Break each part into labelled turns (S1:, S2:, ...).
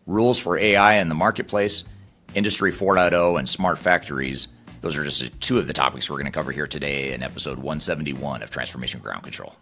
S1: rules for AI in the marketplace, Industry 4.0, and smart factories. Those are just two of the topics we're going to cover here today in episode 171 of Transformation Ground Control.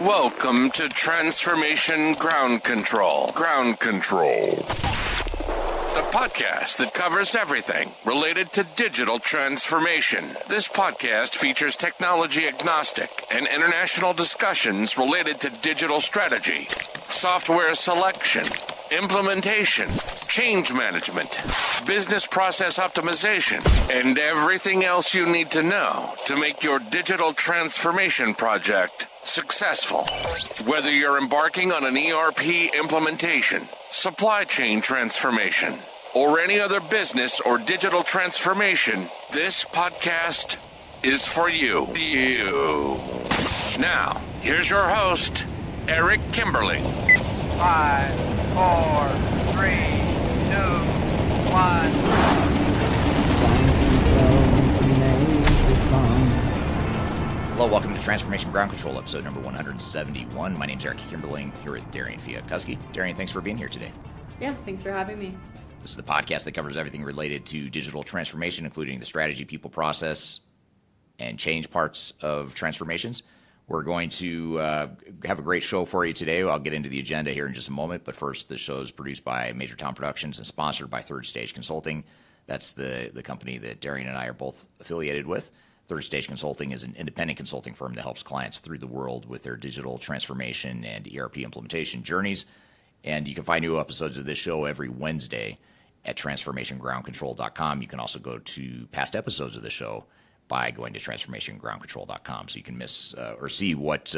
S2: Welcome to Transformation Ground Control. Ground Control. The podcast that covers everything related to digital transformation. This podcast features technology agnostic and international discussions related to digital strategy, software selection, implementation, change management, business process optimization, and everything else you need to know to make your digital transformation project successful. Whether you're embarking on an ERP implementation, supply chain transformation, or any other business or digital transformation, this podcast is for you. Now, here's your host, Eric Kimberling.
S3: 5, 4, 3, 2, 1.
S1: Hello, welcome to Transformation Ground Control, episode number 171. My name's Eric Kimberling, here with Darian Chwialkowski. Darian, thanks for being here today.
S4: Yeah, thanks for having me.
S1: This is the podcast that covers everything related to digital transformation, including the strategy, people, process, and change parts of transformations. We're going to have a great show for you today. I'll get into the agenda here in just a moment, but first, the show is produced by Major Tom Productions and sponsored by Third Stage Consulting. That's the company that Darian and I are both affiliated with. Third Stage Consulting is an independent consulting firm that helps clients through the world with their digital transformation and ERP implementation journeys. And you can find new episodes of this show every Wednesday at transformationgroundcontrol.com. You can also go to past episodes of the show by going to transformationgroundcontrol.com, so you can miss or see what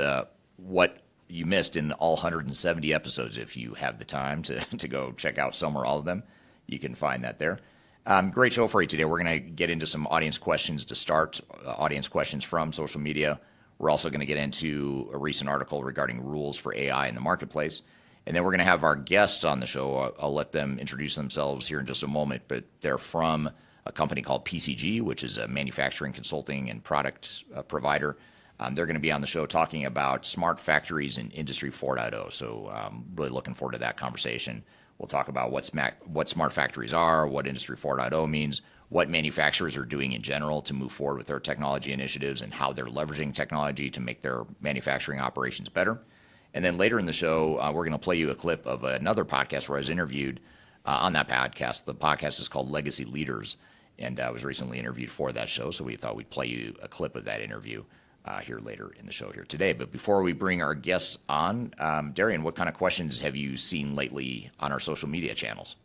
S1: you missed in all 170 episodes. If you have the time to go check out some or all of them, you can find that there. Great show for you today. We're going to get into some audience questions to start, audience questions from social media. We're also going to get into a recent article regarding rules for AI in the marketplace. And then we're going to have our guests on the show. I'll let them introduce themselves here in just a moment, but they're from a company called PCG, which is a manufacturing consulting and product provider. They're going to be on the show talking about smart factories and Industry 4.0. So really looking forward to that conversation. We'll talk about what smart factories are, what Industry 4.0 means, what manufacturers are doing in general to move forward with their technology initiatives, and how they're leveraging technology to make their manufacturing operations better. And then later in the show, we're going to play you a clip of another podcast where I was interviewed on that podcast. The podcast is called Legacy Leaders, and I was recently interviewed for that show, so we thought we'd play you a clip of that interview here later in the show here today. But before we bring our guests on, Darian, what kind of questions have you seen lately on our social media channels?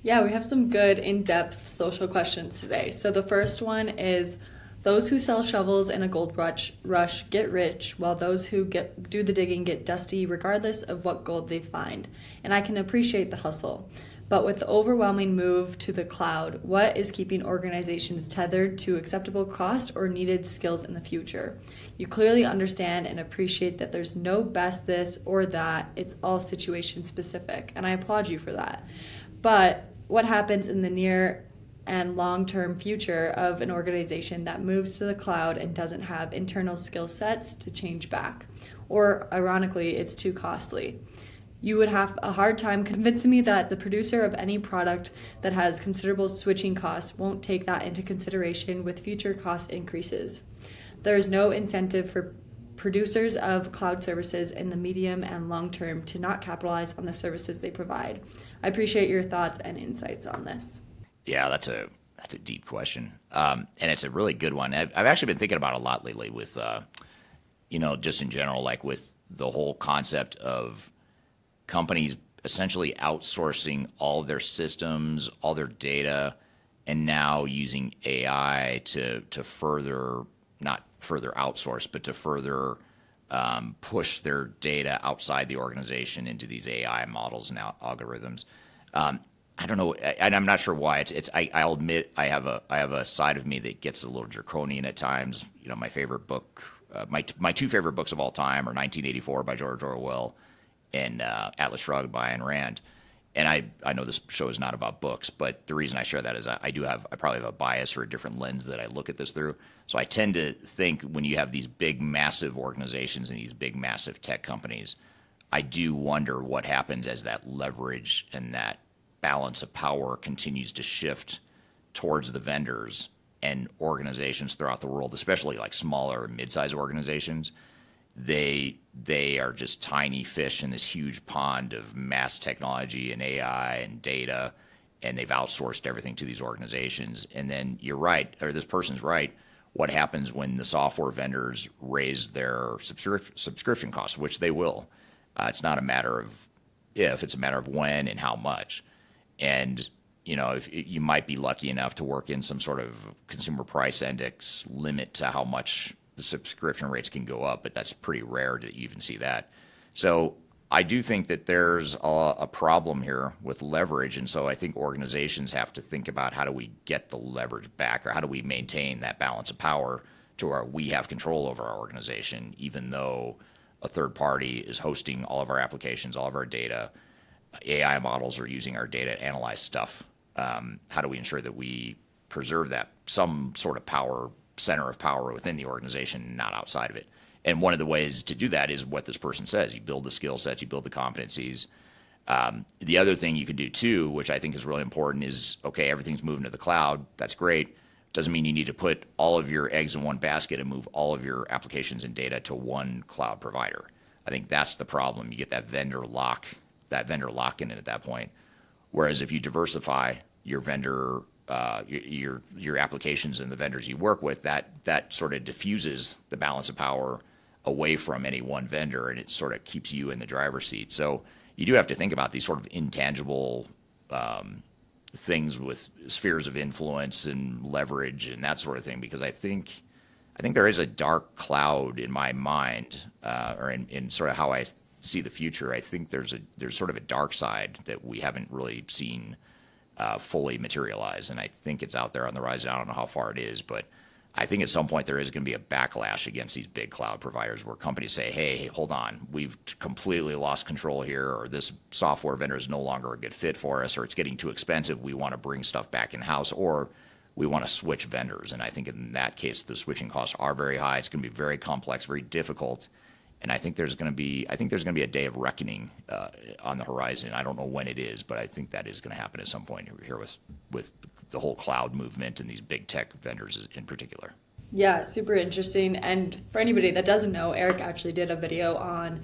S4: Yeah, we have some good in-depth social questions today. So the first one is, those who sell shovels in a gold rush get rich, while those who do the digging get dusty regardless of what gold they find. And I can appreciate the hustle. But with the overwhelming move to the cloud, what is keeping organizations tethered to acceptable cost or needed skills in the future? You clearly understand and appreciate that there's no best this or that. It's all situation specific, and I applaud you for that. But what happens in the near and long-term future of an organization that moves to the cloud and doesn't have internal skill sets to change back? Or ironically, it's too costly. You would have a hard time convincing me that the producer of any product that has considerable switching costs won't take that into consideration with future cost increases. There is no incentive for producers of cloud services in the medium and long term to not capitalize on the services they provide. I appreciate your thoughts and insights on this.
S1: Yeah, that's a deep question, and it's a really good one. I've actually been thinking about it a lot lately with, just in general, like with the whole concept of companies essentially outsourcing all their systems, all their data, and now using AI to further, not further outsource, but to further push their data outside the organization into these AI models and algorithms. I don't know, and I'm not sure why. I'll admit I have a side of me that gets a little draconian at times. My favorite book, my two favorite books of all time are 1984 by George Orwell and Atlas Shrugged by Ayn Rand. And I know this show is not about books, but the reason I share that is I probably have a bias or a different lens that I look at this through. So I tend to think when you have these big, massive organizations and these big, massive tech companies, I do wonder what happens as that leverage and that balance of power continues to shift towards the vendors and organizations throughout the world, especially like smaller and mid-sized organizations, they are just tiny fish in this huge pond of mass technology and AI and data, and they've outsourced everything to these organizations. And then you're right, or this person's right, what happens when the software vendors raise their subscription costs, which they will. It's not a matter of if, it's a matter of when and how much. And if you might be lucky enough to work in some sort of consumer price index limit to how much the subscription rates can go up, but that's pretty rare that you even see that. So I do think that there's a problem here with leverage, and so I think organizations have to think about how do we get the leverage back, or how do we maintain that balance of power to where we have control over our organization, even though a third party is hosting all of our applications, all of our data. AI models are using our data to analyze stuff. How do we ensure that we preserve that some sort of power, center of power within the organization, not outside of it? And one of the ways to do that is what this person says. You build the skill sets, you build the competencies. The other thing you can do too, which I think is really important, is, okay, everything's moving to the cloud. That's great. Doesn't mean you need to put all of your eggs in one basket and move all of your applications and data to one cloud provider. I think that's the problem. You get that vendor lock-in at that point. Whereas if you diversify your vendor, your applications and the vendors you work with, that sort of diffuses the balance of power away from any one vendor, and it sort of keeps you in the driver's seat. So you do have to think about these sort of intangible things with spheres of influence and leverage and that sort of thing, because I think there is a dark cloud in my mind, or in sort of how I see the future. I think there's sort of a dark side that we haven't really seen fully materialize, and I think it's out there on the rise. I don't know how far it is, but I think at some point there is going to be a backlash against these big cloud providers where companies say, hey, hold on, we've completely lost control here, or this software vendor is no longer a good fit for us, or it's getting too expensive, we want to bring stuff back in-house, or we want to switch vendors. And I think in that case, the switching costs are very high. It's going to be very complex, very difficult. And I think there's going to be a day of reckoning on the horizon. I don't know when it is, but I think that is going to happen at some point here with the whole cloud movement and these big tech vendors in particular.
S4: Yeah, super interesting. And for anybody that doesn't know, Eric actually did a video on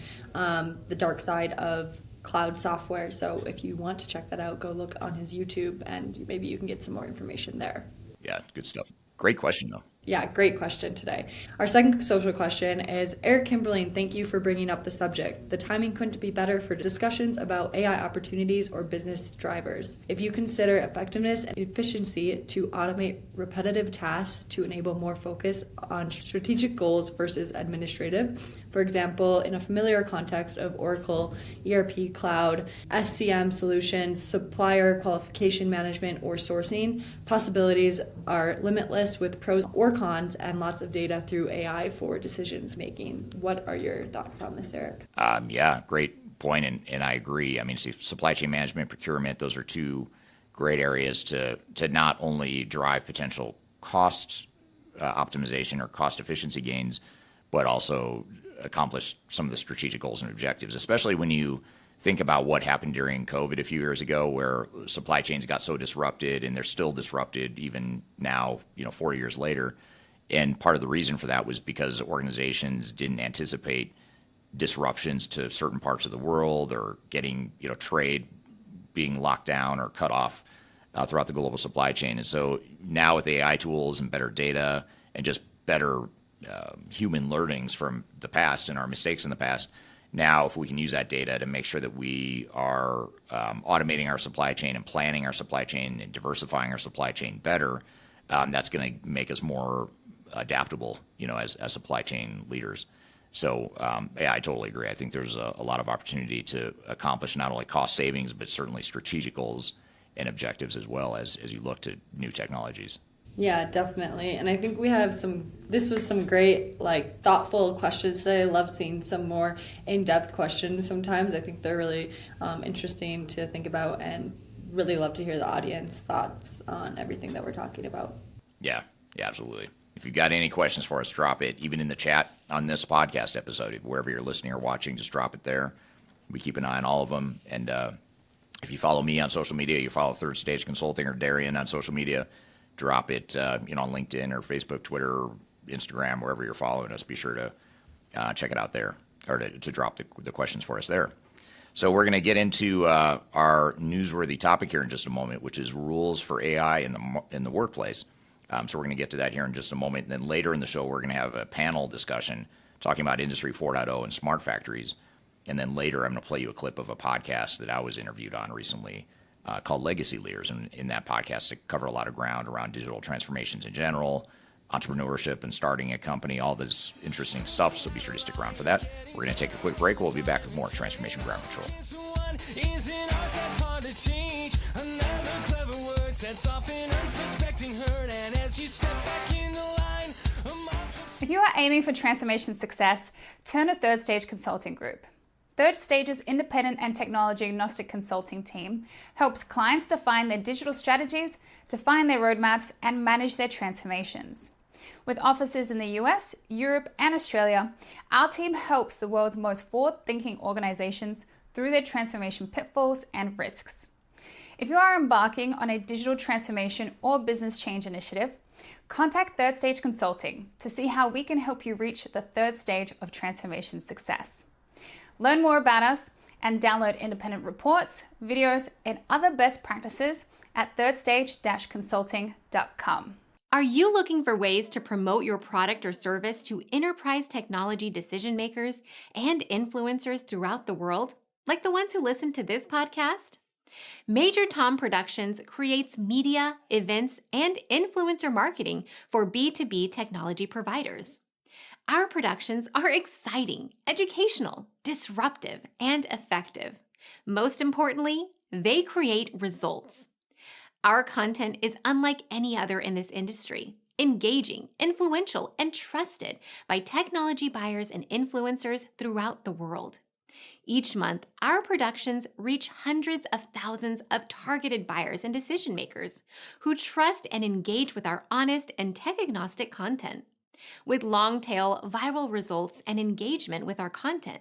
S4: the dark side of cloud software. So if you want to check that out, go look on his YouTube, and maybe you can get some more information there.
S1: Yeah, good stuff. Great question, though.
S4: Yeah, great question today. Our second social question is, Eric Kimberlin, thank you for bringing up the subject. The timing couldn't be better for discussions about AI opportunities or business drivers. If you consider effectiveness and efficiency to automate repetitive tasks to enable more focus on strategic goals versus administrative, for example, in a familiar context of Oracle, ERP cloud, SCM solutions, supplier qualification management, or sourcing, possibilities are limitless with pros or cons and lots of data through AI for decisions making. What are your thoughts on this, Eric?
S1: Yeah, great point, and I agree. I mean, supply chain management, procurement, those are two great areas to not only drive potential cost optimization or cost efficiency gains, but also accomplish some of the strategic goals and objectives, especially when you think about what happened during COVID a few years ago, where supply chains got so disrupted, and they're still disrupted even now, 4 years later. And part of the reason for that was because organizations didn't anticipate disruptions to certain parts of the world, or getting, trade being locked down or cut off throughout the global supply chain. And so now with AI tools and better data and just better human learnings from the past and our mistakes in the past, now, if we can use that data to make sure that we are automating our supply chain and planning our supply chain and diversifying our supply chain better, that's going to make us more adaptable, as supply chain leaders. So, yeah, I totally agree. I think there's a lot of opportunity to accomplish not only cost savings, but certainly strategic goals and objectives as well as you look to new technologies.
S4: Yeah, definitely. And I think we have this was some great, thoughtful questions today. I love seeing some more in-depth questions sometimes. I think they're really interesting to think about, and really love to hear the audience thoughts on everything that we're talking about.
S1: Yeah, absolutely. If you've got any questions for us, drop it, even in the chat on this podcast episode. Wherever you're listening or watching, just drop it there. We keep an eye on all of them. And If you follow me on social media, you follow Third Stage Consulting or Darian on social media, drop it on LinkedIn or Facebook, Twitter, or Instagram, wherever you're following us. Be sure to check it out there, or to drop the questions for us there. So we're going to get into our newsworthy topic here in just a moment, which is rules for AI in the workplace. So we're going to get to that here in just a moment. And then later in the show, we're going to have a panel discussion talking about Industry 4.0 and smart factories. And then later, I'm going to play you a clip of a podcast that I was interviewed on recently called Legacy Leaders. And in that podcast, I cover a lot of ground around digital transformations in general, entrepreneurship and starting a company, all this interesting stuff. So be sure to stick around for that. We're going to take a quick break. We'll be back with more Transformation Ground Control.
S5: If you are aiming for transformation success, turn to Third Stage Consulting Group. Third Stage's independent and technology-agnostic consulting team helps clients define their digital strategies, define their roadmaps, and manage their transformations. With offices in the US, Europe, and Australia, our team helps the world's most forward-thinking organizations through their transformation pitfalls and risks. If you are embarking on a digital transformation or business change initiative, contact Third Stage Consulting to see how we can help you reach the third stage of transformation success. Learn more about us and download independent reports, videos, and other best practices at thirdstage-consulting.com.
S6: Are you looking for ways to promote your product or service to enterprise technology decision makers and influencers throughout the world, like the ones who listen to this podcast? Major Tom Productions creates media, events, and influencer marketing for B2B technology providers. Our productions are exciting, educational, disruptive, and effective. Most importantly, they create results. Our content is unlike any other in this industry, engaging, influential, and trusted by technology buyers and influencers throughout the world. Each month, our productions reach hundreds of thousands of targeted buyers and decision makers who trust and engage with our honest and tech-agnostic content. With long-tail viral results and engagement with our content,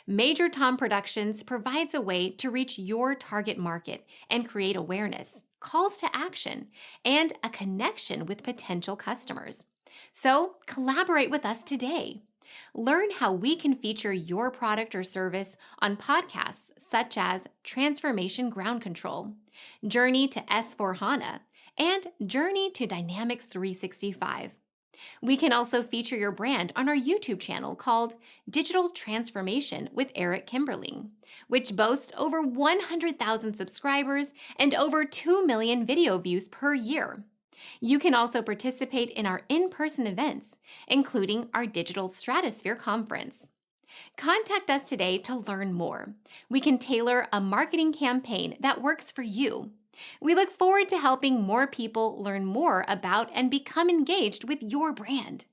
S6: Major Tom Productions provides a way to reach your target market and create awareness, calls to action, and a connection with potential customers. So collaborate with us today. Learn how we can feature your product or service on podcasts such as Transformation Ground Control, Journey to S/4HANA, and Journey to Dynamics 365. We can also feature your brand on our YouTube channel called Digital Transformation with Eric Kimberling, which boasts over 100,000 subscribers and over 2 million video views per year. You can also participate in our in-person events, including our Digital Stratosphere Conference. Contact us today to learn more. We can tailor a marketing campaign that works for you. We look forward to helping more people learn more about and become engaged with your brand.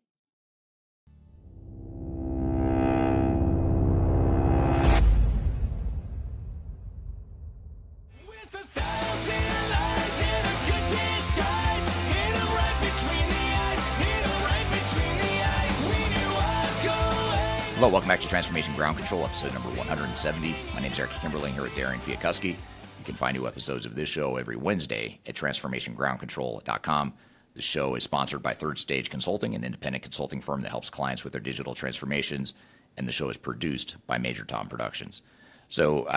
S1: Hello, welcome back to Transformation Ground Control, episode number 170. My name is Eric Kimberling here at Darian Chwialkowski. You can find new episodes of this show every Wednesday at transformationgroundcontrol.com. The show is sponsored by Third Stage Consulting, an independent consulting firm that helps clients with their digital transformations, and the show is produced by Major Tom Productions. So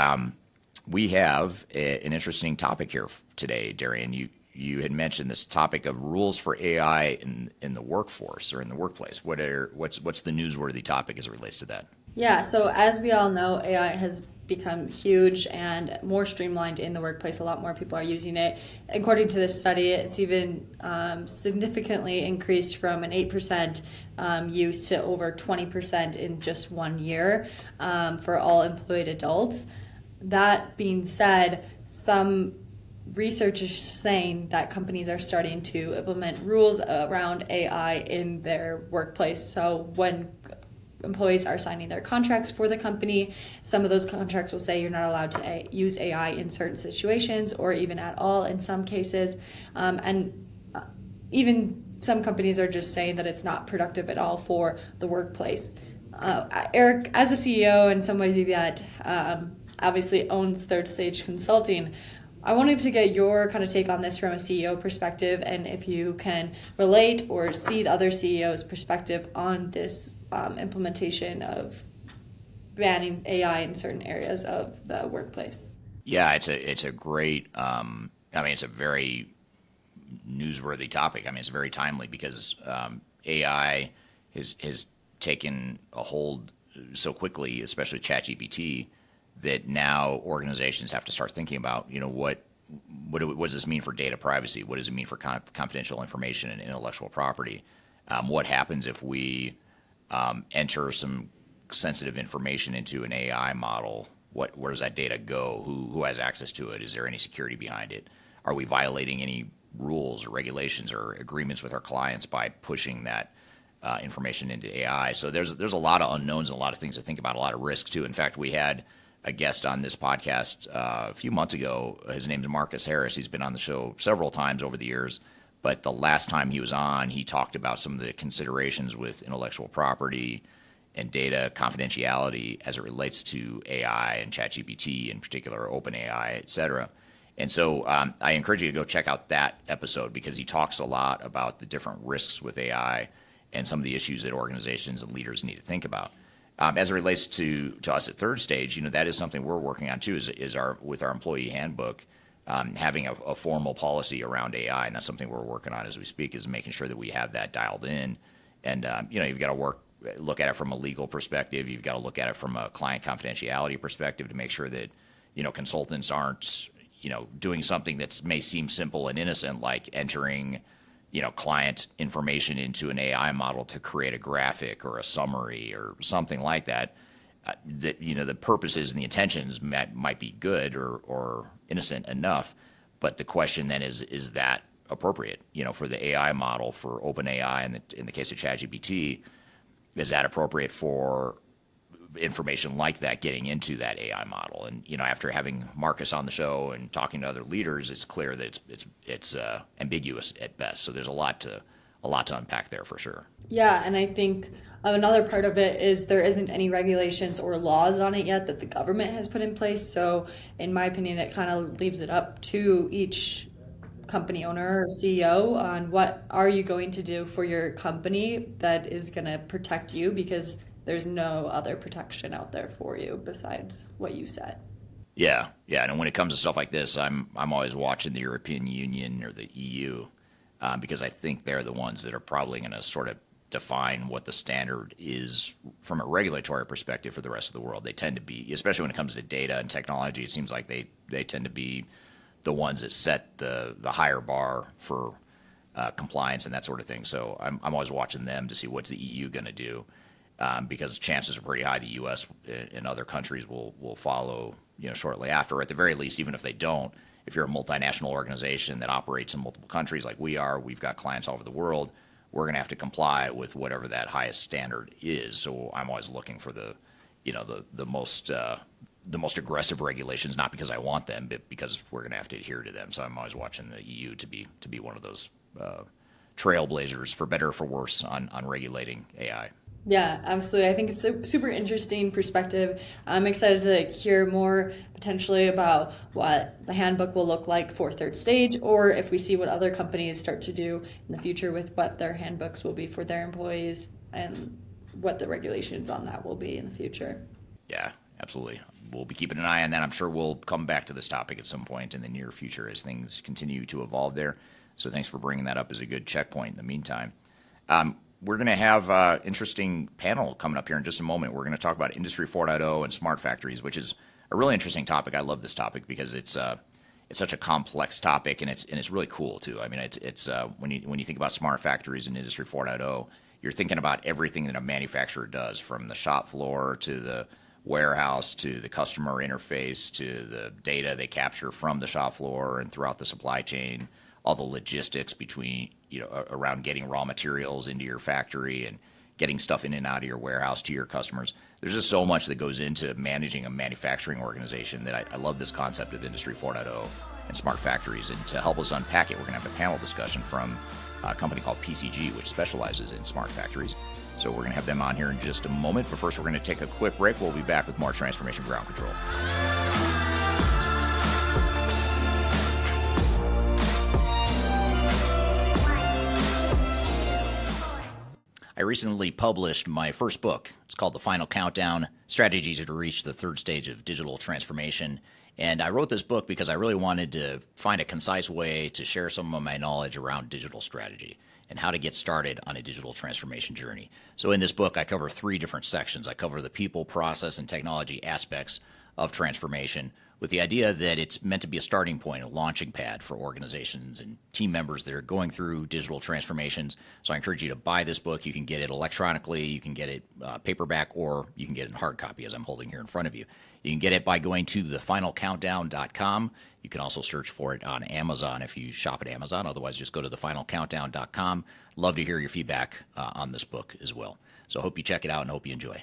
S1: we have an interesting topic here today, Darian. You had mentioned this topic of rules for AI in the workforce or in the workplace. What's the newsworthy topic as it relates to that?
S4: Yeah, so as we all know, AI has become huge and more streamlined in the workplace. A lot more people are using it. According to this study, it's even significantly increased from an 8% use to over 20% in just 1 year for all employed adults. That being said, some research is saying that companies are starting to implement rules around AI in their workplace. So when employees are signing their contracts for the company, some of those contracts will say you're not allowed to use AI in certain situations or even at all in some cases. Even some companies are just saying that it's not productive at all for the workplace. Eric, as a CEO and somebody that obviously owns Third Stage Consulting. I wanted to get your kind of take on this from a CEO perspective, and if you can relate or see the other CEO's perspective on this implementation of banning AI in certain areas of the workplace.
S1: Yeah, it's a great. It's a very newsworthy topic. I mean, it's very timely because AI has taken a hold so quickly, especially ChatGPT, that now organizations have to start thinking about, what does this mean for data privacy? What does it mean for confidential information and intellectual property? What happens if we enter some sensitive information into an AI model? Where does that data go? Who has access to it? Is there any security behind it? Are we violating any rules or regulations or agreements with our clients by pushing that information into AI? So there's a lot of unknowns and a lot of things to think about, a lot of risks too. In fact, we had a guest on this podcast a few months ago. His name's Marcus Harris. He's been on the show several times over the years, but the last time he was on, he talked about some of the considerations with intellectual property and data confidentiality as it relates to AI and ChatGPT in particular, OpenAI, et cetera. And so I encourage you to go check out that episode because he talks a lot about the different risks with AI and some of the issues that organizations and leaders need to think about. As it relates to us at Third Stage, that is something we're working on too, with our employee handbook, having a formal policy around AI, and that's something we're working on as we speak, is making sure that we have that dialed in. And you've got to look at it from a legal perspective. You've got to look at it from a client confidentiality perspective to make sure that consultants aren't doing something that may seem simple and innocent, like entering client information into an AI model to create a graphic or a summary or something like that. The purposes and the intentions might be good or innocent enough, but the question then is that appropriate? For the AI model, for OpenAI, in the case of ChatGPT, is that appropriate for information like that getting into that AI model? And after having Marcus on the show and talking to other leaders, it's clear that it's ambiguous at best. So there's a lot to unpack there for sure.
S4: Yeah, and I think another part of it is there isn't any regulations or laws on it yet that the government has put in place. So in my opinion, it kind of leaves it up to each company owner or CEO on what are you going to do for your company that is going to protect you, because there's no other protection out there for you besides what you set.
S1: Yeah. And when it comes to stuff like this, I'm always watching the European Union or the EU because I think they're the ones that are probably going to sort of define what the standard is from a regulatory perspective for the rest of the world. They tend to be, especially when it comes to data and technology, it seems like they tend to be the ones that set the higher bar for compliance and that sort of thing. So I'm always watching them to see what's the EU going to do. Because chances are pretty high the U.S. and other countries will follow, shortly after. Or at the very least, even if they don't, if you're a multinational organization that operates in multiple countries like we are, we've got clients all over the world, we're going to have to comply with whatever that highest standard is. So I'm always looking for the most aggressive regulations, not because I want them, but because we're going to have to adhere to them. So I'm always watching the EU to be one of those trailblazers, for better or for worse, on regulating AI.
S4: Yeah, absolutely. I think it's a super interesting perspective. I'm excited to hear more potentially about what the handbook will look like for Third Stage, or if we see what other companies start to do in the future with what their handbooks will be for their employees and what the regulations on that will be in the future.
S1: Yeah, absolutely. We'll be keeping an eye on that. I'm sure we'll come back to this topic at some point in the near future as things continue to evolve there. So thanks for bringing that up as a good checkpoint in the meantime. We're going to have an interesting panel coming up here in just a moment. We're going to talk about Industry 4.0 and smart factories, which is a really interesting topic. I love this topic because it's such a complex topic, and it's really cool too. I mean, it's when you think about smart factories and Industry 4.0, you're thinking about everything that a manufacturer does, from the shop floor to the warehouse to the customer interface to the data they capture from the shop floor and throughout the supply chain, all the logistics between, around getting raw materials into your factory and getting stuff in and out of your warehouse to your customers. There's just so much that goes into managing a manufacturing organization that I love this concept of Industry 4.0 and smart factories. And to help us unpack it, we're going to have a panel discussion from a company called PCG, which specializes in smart factories. So we're going to have them on here in just a moment. But first, we're going to take a quick break. We'll be back with more Transformation Ground Control. recently published my first book. It's called The Final Countdown, Strategies to Reach the Third Stage of Digital Transformation. And I wrote this book because I really wanted to find a concise way to share some of my knowledge around digital strategy and how to get started on a digital transformation journey. So in this book, I cover 3 different sections. I cover the people, process, and technology aspects of transformation, with the idea that it's meant to be a starting point, a launching pad for organizations and team members that are going through digital transformations. So I encourage you to buy this book. You can get it electronically, you can get it paperback, or you can get it in hard copy, as I'm holding here in front of you. You can get it by going to thefinalcountdown.com. You can also search for it on Amazon if you shop at Amazon. Otherwise, just go to thefinalcountdown.com. Love to hear your feedback on this book as well. So I hope you check it out and hope you enjoy.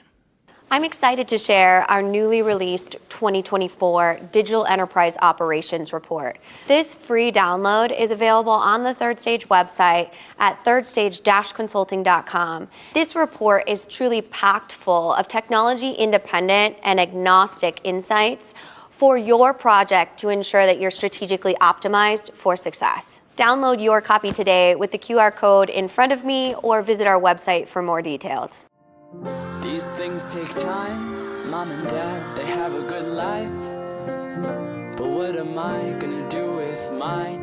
S7: I'm excited to share our newly released 2024 Digital Enterprise Operations Report. This free download is available on the Third Stage website at thirdstage-consulting.com. This report is truly packed full of technology-independent and agnostic insights for your project to ensure that you're strategically optimized for success. Download your copy today with the QR code in front of me or visit our website for more details.
S8: These things take time, mom and dad, they have a good life. But what am I gonna do with mine?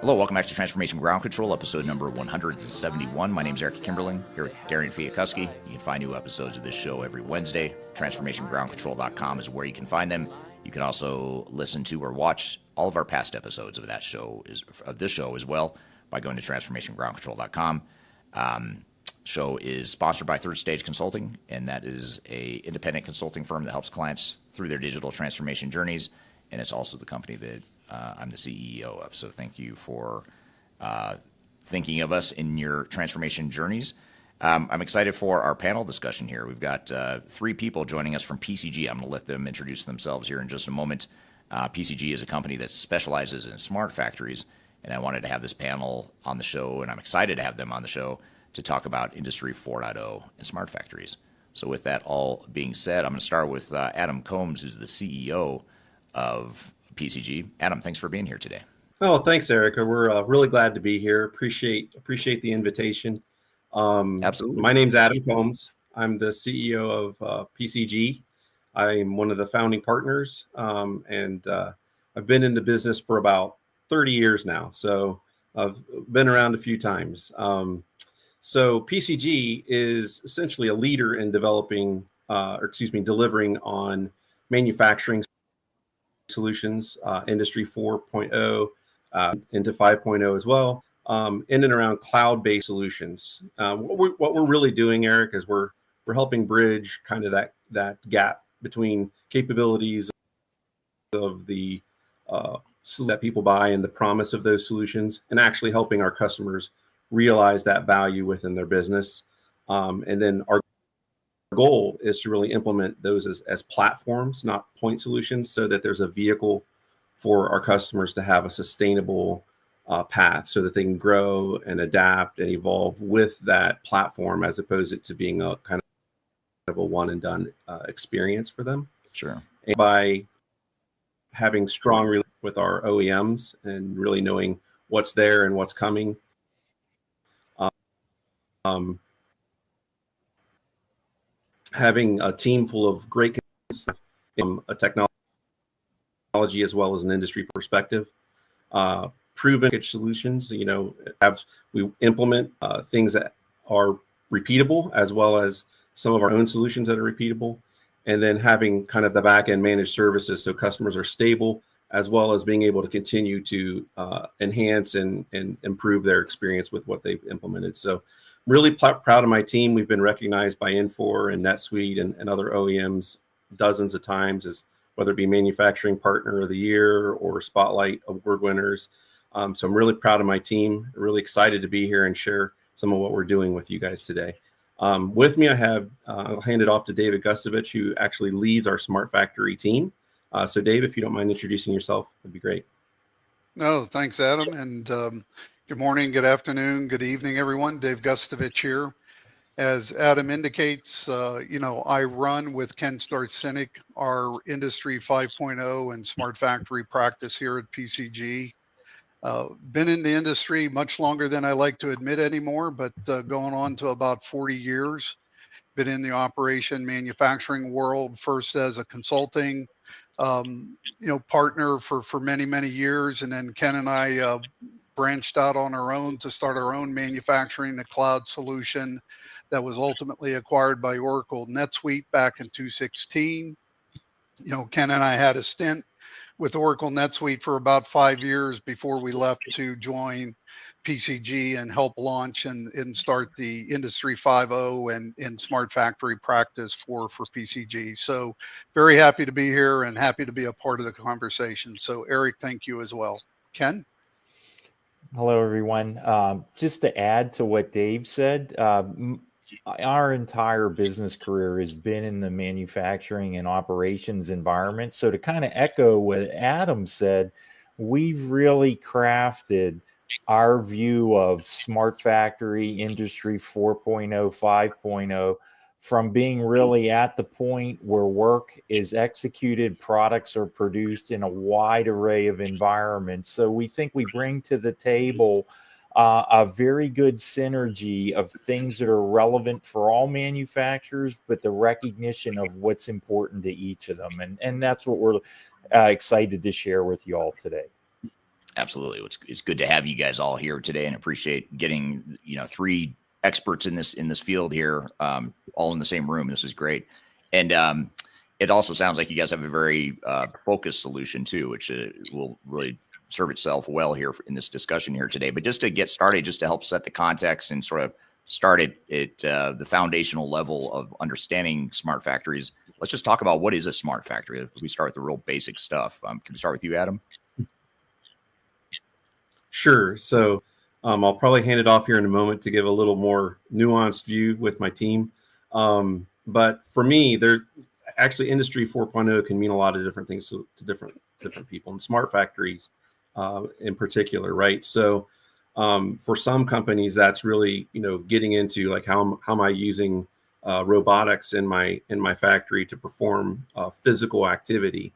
S1: Hello, welcome back to Transformation Ground Control, episode number 171. My name is Eric Kimberling, here with Darian Chwialkowski. You can find new episodes of this show every Wednesday. TransformationGroundControl.com is where you can find them. You can also listen to or watch all of our past episodes of this show as well by going to TransformationGroundControl.com. Show is sponsored by Third Stage Consulting, and that is a independent consulting firm that helps clients through their digital transformation journeys, and it's also the company that I'm the CEO of. So thank you for thinking of us in your transformation journeys. I'm excited for our panel discussion here. We've got 3 people joining us from PCG. I'm going to let them introduce themselves here in just a moment. PCG is a company that specializes in smart factories, and I wanted to have this panel on the show, and I'm excited to have them on the show to talk about Industry 4.0 and smart factories. So with that all being said, I'm going to start with Adam Combs, who's the CEO of PCG. Adam, thanks for being here today.
S9: Oh, thanks, Erica. We're really glad to be here. Appreciate the invitation.
S1: Absolutely.
S9: My name's Adam Combs. I'm the CEO of PCG. I'm one of the founding partners, and I've been in the business for about 30 years now. So I've been around a few times. So PCG is essentially a leader in delivering on manufacturing solutions, Industry 4.0 into 5.0 as well, in and around cloud-based solutions. What we're really doing, Eric, is we're helping bridge kind of that gap between capabilities of the that people buy and the promise of those solutions, and actually helping our customers realize that value within their business. And then our goal is to really implement those as platforms, not point solutions, so that there's a vehicle for our customers to have a sustainable path so that they can grow and adapt and evolve with that platform, as opposed to being a kind of a one and done experience for them.
S1: Sure.
S9: And by having strong relations with our OEMs and really knowing what's there and what's coming, having a team full of great from a technology as well as an industry perspective, proven solutions. We implement things that are repeatable, as well as some of our own solutions that are repeatable, and then having kind of the back end managed services so customers are stable, as well as being able to continue to enhance and improve their experience with what they've implemented. So really proud of my team. We've been recognized by Infor and NetSuite and other OEMs dozens of times, as whether it be Manufacturing Partner of the Year or Spotlight Award winners. So I'm really proud of my team, really excited to be here and share some of what we're doing with you guys today. With me, I have, I'll hand it off to David Gustovich, who actually leads our Smart Factory team. So Dave, if you don't mind introducing yourself, that'd be great.
S10: No, thanks, Adam. And good morning, good afternoon, good evening, everyone. Dave Gustovich here. As Adam indicates, I run with Ken Staresinic our Industry 5.0 and Smart Factory practice here at PCG. Been in the industry much longer than I like to admit anymore, but going on to about 40 years. Been in the operation manufacturing world, first as a consulting partner for many, many years. And then Ken and I branched out on our own to start our own manufacturing, the cloud solution that was ultimately acquired by Oracle NetSuite back in 2016. Ken and I had a stint with Oracle NetSuite for about 5 years before we left to join PCG and help launch and start the Industry 5.0 and Smart Factory practice for PCG. So very happy to be here and happy to be a part of the conversation. So Eric, thank you as well. Ken?
S11: Hello, everyone. Just to add to what Dave said, our entire business career has been in the manufacturing and operations environment. So to kind of echo what Adam said, we've really crafted our view of Smart Factory, Industry 4.0, 5.0, from being really at the point where work is executed, products are produced in a wide array of environments. So we think we bring to the table a very good synergy of things that are relevant for all manufacturers, but the recognition of what's important to each of them. And that's what we're excited to share with you all today.
S1: Absolutely. It's good to have you guys all here today, and appreciate getting, three experts in this field here, all in the same room. This is great. And it also sounds like you guys have a very focused solution too, which will really serve itself well here in this discussion here today. But just to get started, just to help set the context and sort of start at the foundational level of understanding smart factories, let's just talk about what is a smart factory. If we start with the real basic stuff. Can we start with you, Adam?
S9: Sure. So I'll probably hand it off here in a moment to give a little more nuanced view with my team. But for me, actually Industry 4.0 can mean a lot of different things to different people, and smart factories in particular, right? So for some companies, that's really getting into like how am I using robotics in my factory to perform physical activity.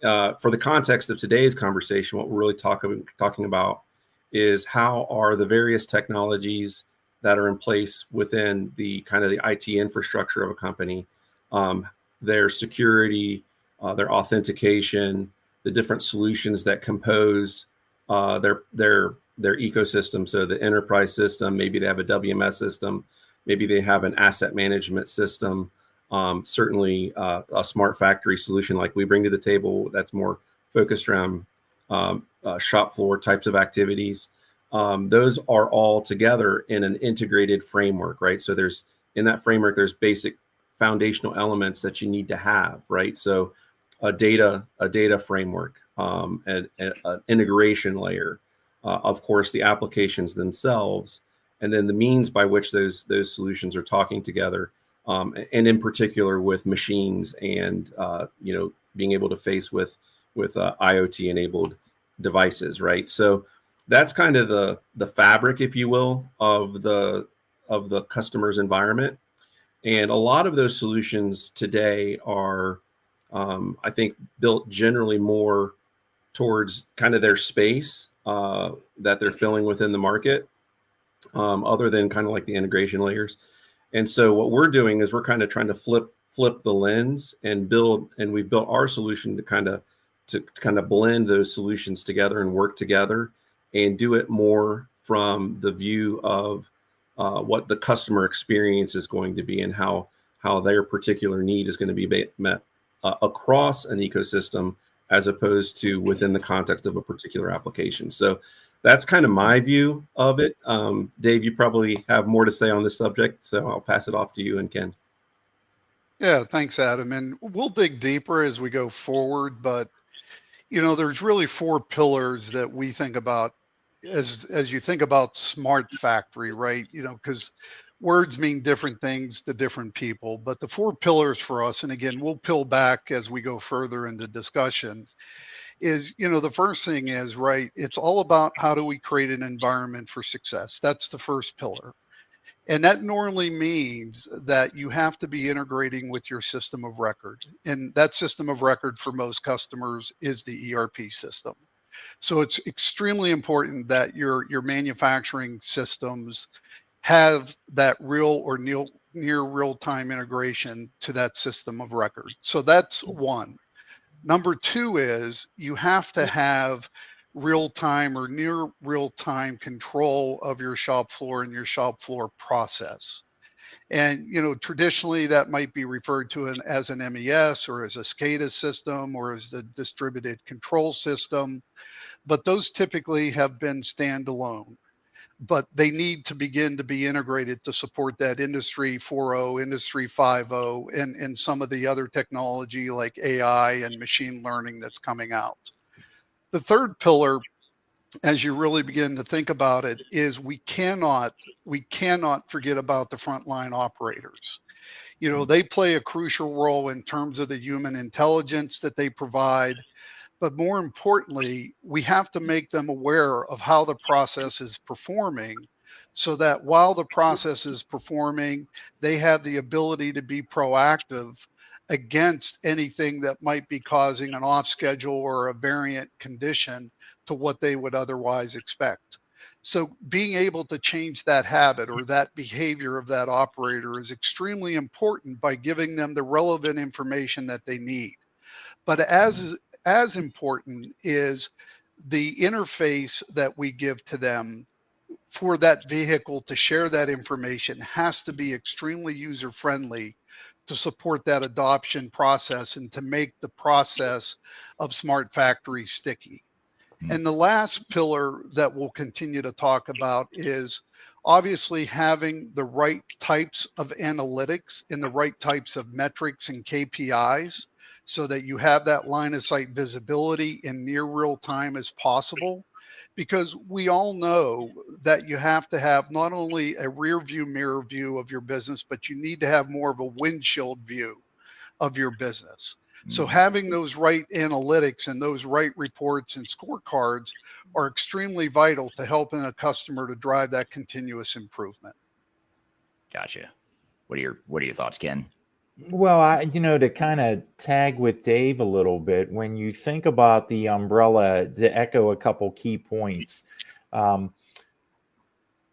S9: For the context of today's conversation, what we're really talking about is how are the various technologies that are in place within the kind of the IT infrastructure of a company, their security, their authentication, the different solutions that compose their ecosystem. So the enterprise system, maybe they have a WMS system, maybe they have an asset management system, certainly a smart factory solution like we bring to the table that's more focused around shop floor types of activities. Those are all together in an integrated framework, right? So in that framework, there's basic foundational elements that you need to have, right? So a data framework, an integration layer, of course, the applications themselves, and then the means by which those solutions are talking together, and in particular with machines and being able to face with IoT enabled devices, right? So that's kind of the fabric, if you will, of the customer's environment. And a lot of those solutions today are, I think, built generally more towards kind of their space that they're filling within the market, other than kind of like the integration layers. And so what we're doing is we're kind of trying to flip the lens and we've built our solution to kind of blend those solutions together and work together and do it more from the view of what the customer experience is going to be and how their particular need is going to be met across an ecosystem as opposed to within the context of a particular application. So that's kind of my view of it. Dave, you probably have more to say on this subject, so I'll pass it off to you and Ken.
S10: Yeah, thanks, Adam. And we'll dig deeper as we go forward, but there's really four pillars that we think about as you think about smart factory, right? Because words mean different things to different people, but the four pillars for us, and again, we'll peel back as we go further into discussion, is, the first thing is, right, it's all about how do we create an environment for success. That's the first pillar. And that normally means that you have to be integrating with your system of record. And that system of record for most customers is the ERP system. So it's extremely important that your manufacturing systems have that real or near real-time integration to that system of record. So that's one. Number two is you have to have real-time or near real-time control of your shop floor and your shop floor process. And traditionally that might be referred to as an MES or as a SCADA system or as the distributed control system, but those typically have been standalone. But they need to begin to be integrated to support that Industry 4.0, Industry 5.0, and some of the other technology like AI and machine learning that's coming out. The third pillar, as you really begin to think about it, is we cannot forget about the frontline operators. They play a crucial role in terms of the human intelligence that they provide. But more importantly, we have to make them aware of how the process is performing so that while the process is performing, they have the ability to be proactive against anything that might be causing an off schedule or a variant condition to what they would otherwise expect. So being able to change that habit or that behavior of that operator is extremely important by giving them the relevant information that they need. But as important is the interface that we give to them for that vehicle to share that information has to be extremely user friendly to support that adoption process and to make the process of smart factories sticky. And the last pillar that we'll continue to talk about is obviously having the right types of analytics and the right types of metrics and KPIs so that you have that line of sight visibility in near real time as possible. Because we all know that you have to have not only a rear view mirror view of your business, but you need to have more of a windshield view of your business. So having those right analytics and those right reports and scorecards are extremely vital to helping a customer to drive that continuous improvement.
S1: Gotcha. What are your thoughts, Ken?
S11: Well, to kind of tag with Dave a little bit, when you think about the umbrella, to echo a couple key points,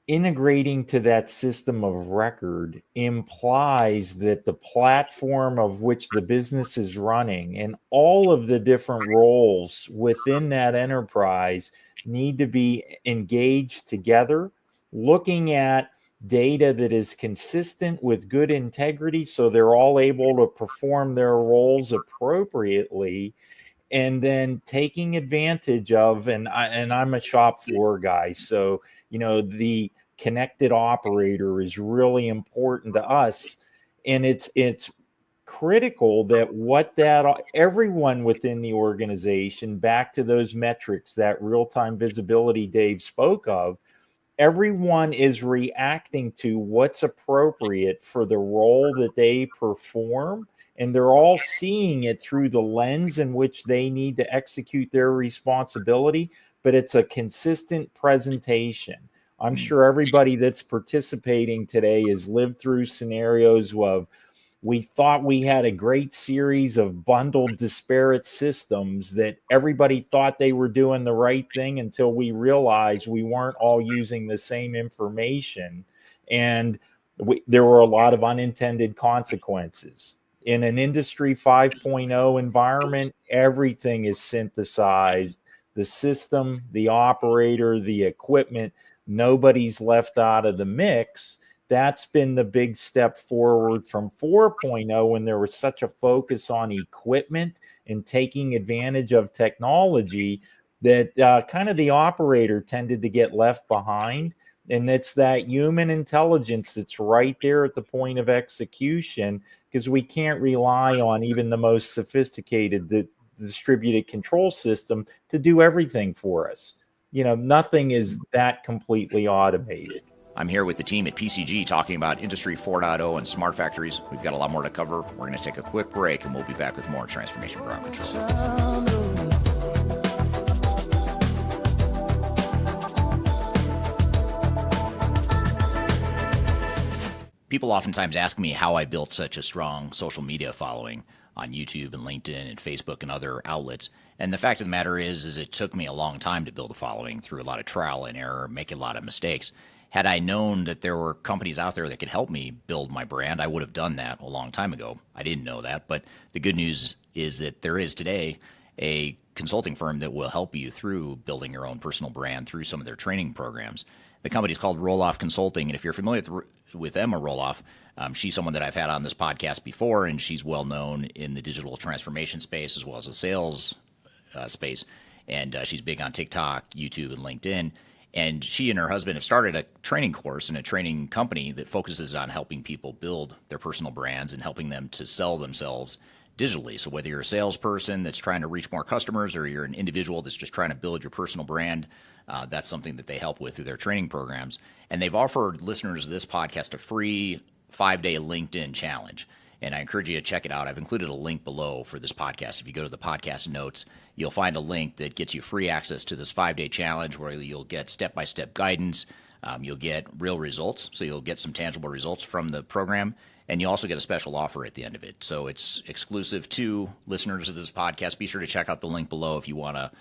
S11: integrating to that system of record implies that the platform of which the business is running and all of the different roles within that enterprise need to be engaged together, looking at data that is consistent with good integrity so they're all able to perform their roles appropriately, and then taking advantage of, and I'm a shop floor guy, so the connected operator is really important to us, and it's critical that everyone within the organization, back to those metrics, that real-time visibility Dave spoke of, everyone is reacting to what's appropriate for the role that they perform, and they're all seeing it through the lens in which they need to execute their responsibility, but it's a consistent presentation. I'm sure everybody that's participating today has lived through scenarios of, we thought we had a great series of bundled disparate systems that everybody thought they were doing the right thing until we realized we weren't all using the same information. And there were a lot of unintended consequences. In an Industry 5.0 environment, everything is synthesized. The system, the operator, the equipment, nobody's left out of the mix. That's been the big step forward from 4.0, when there was such a focus on equipment and taking advantage of technology that kind of the operator tended to get left behind. And it's that human intelligence that's right there at the point of execution, because we can't rely on even the most sophisticated distributed control system to do everything for us. Nothing is that completely automated.
S1: I'm here with the team at PCG talking about Industry 4.0 and smart factories. We've got a lot more to cover. We're going to take a quick break, and we'll be back with more Transformation Ground Control. People oftentimes ask me how I built such a strong social media following. on YouTube and LinkedIn and Facebook and other outlets. And the fact of the matter is it took me a long time to build a following through a lot of trial and error, making a lot of mistakes. Had I known that there were companies out there that could help me build my brand, I would have done that a long time ago. I didn't know that, but the good news is that there is today a consulting firm that will help you through building your own personal brand through some of their training programs. The company is called Roloff Consulting, and if you're familiar with Emma Roloff, she's someone that I've had on this podcast before, and she's well known in the digital transformation space as well as the sales space. And she's big on TikTok, YouTube, and LinkedIn. And she and her husband have started a training course and a training company that focuses on helping people build their personal brands and helping them to sell themselves digitally. So whether you're a salesperson that's trying to reach more customers or you're an individual that's just trying to build your personal brand, that's something that they help with through their training programs. And they've offered listeners of this podcast a free 5-day LinkedIn challenge. And I encourage you to check it out. I've included a link below for this podcast. If you go to the podcast notes, you'll find a link that gets you free access to this 5-day challenge where you'll get step-by-step guidance. You'll get real results. So you'll get some tangible results from the program. And you also get a special offer at the end of it. So it's exclusive to listeners of this podcast. Be sure to check out the link below if you want to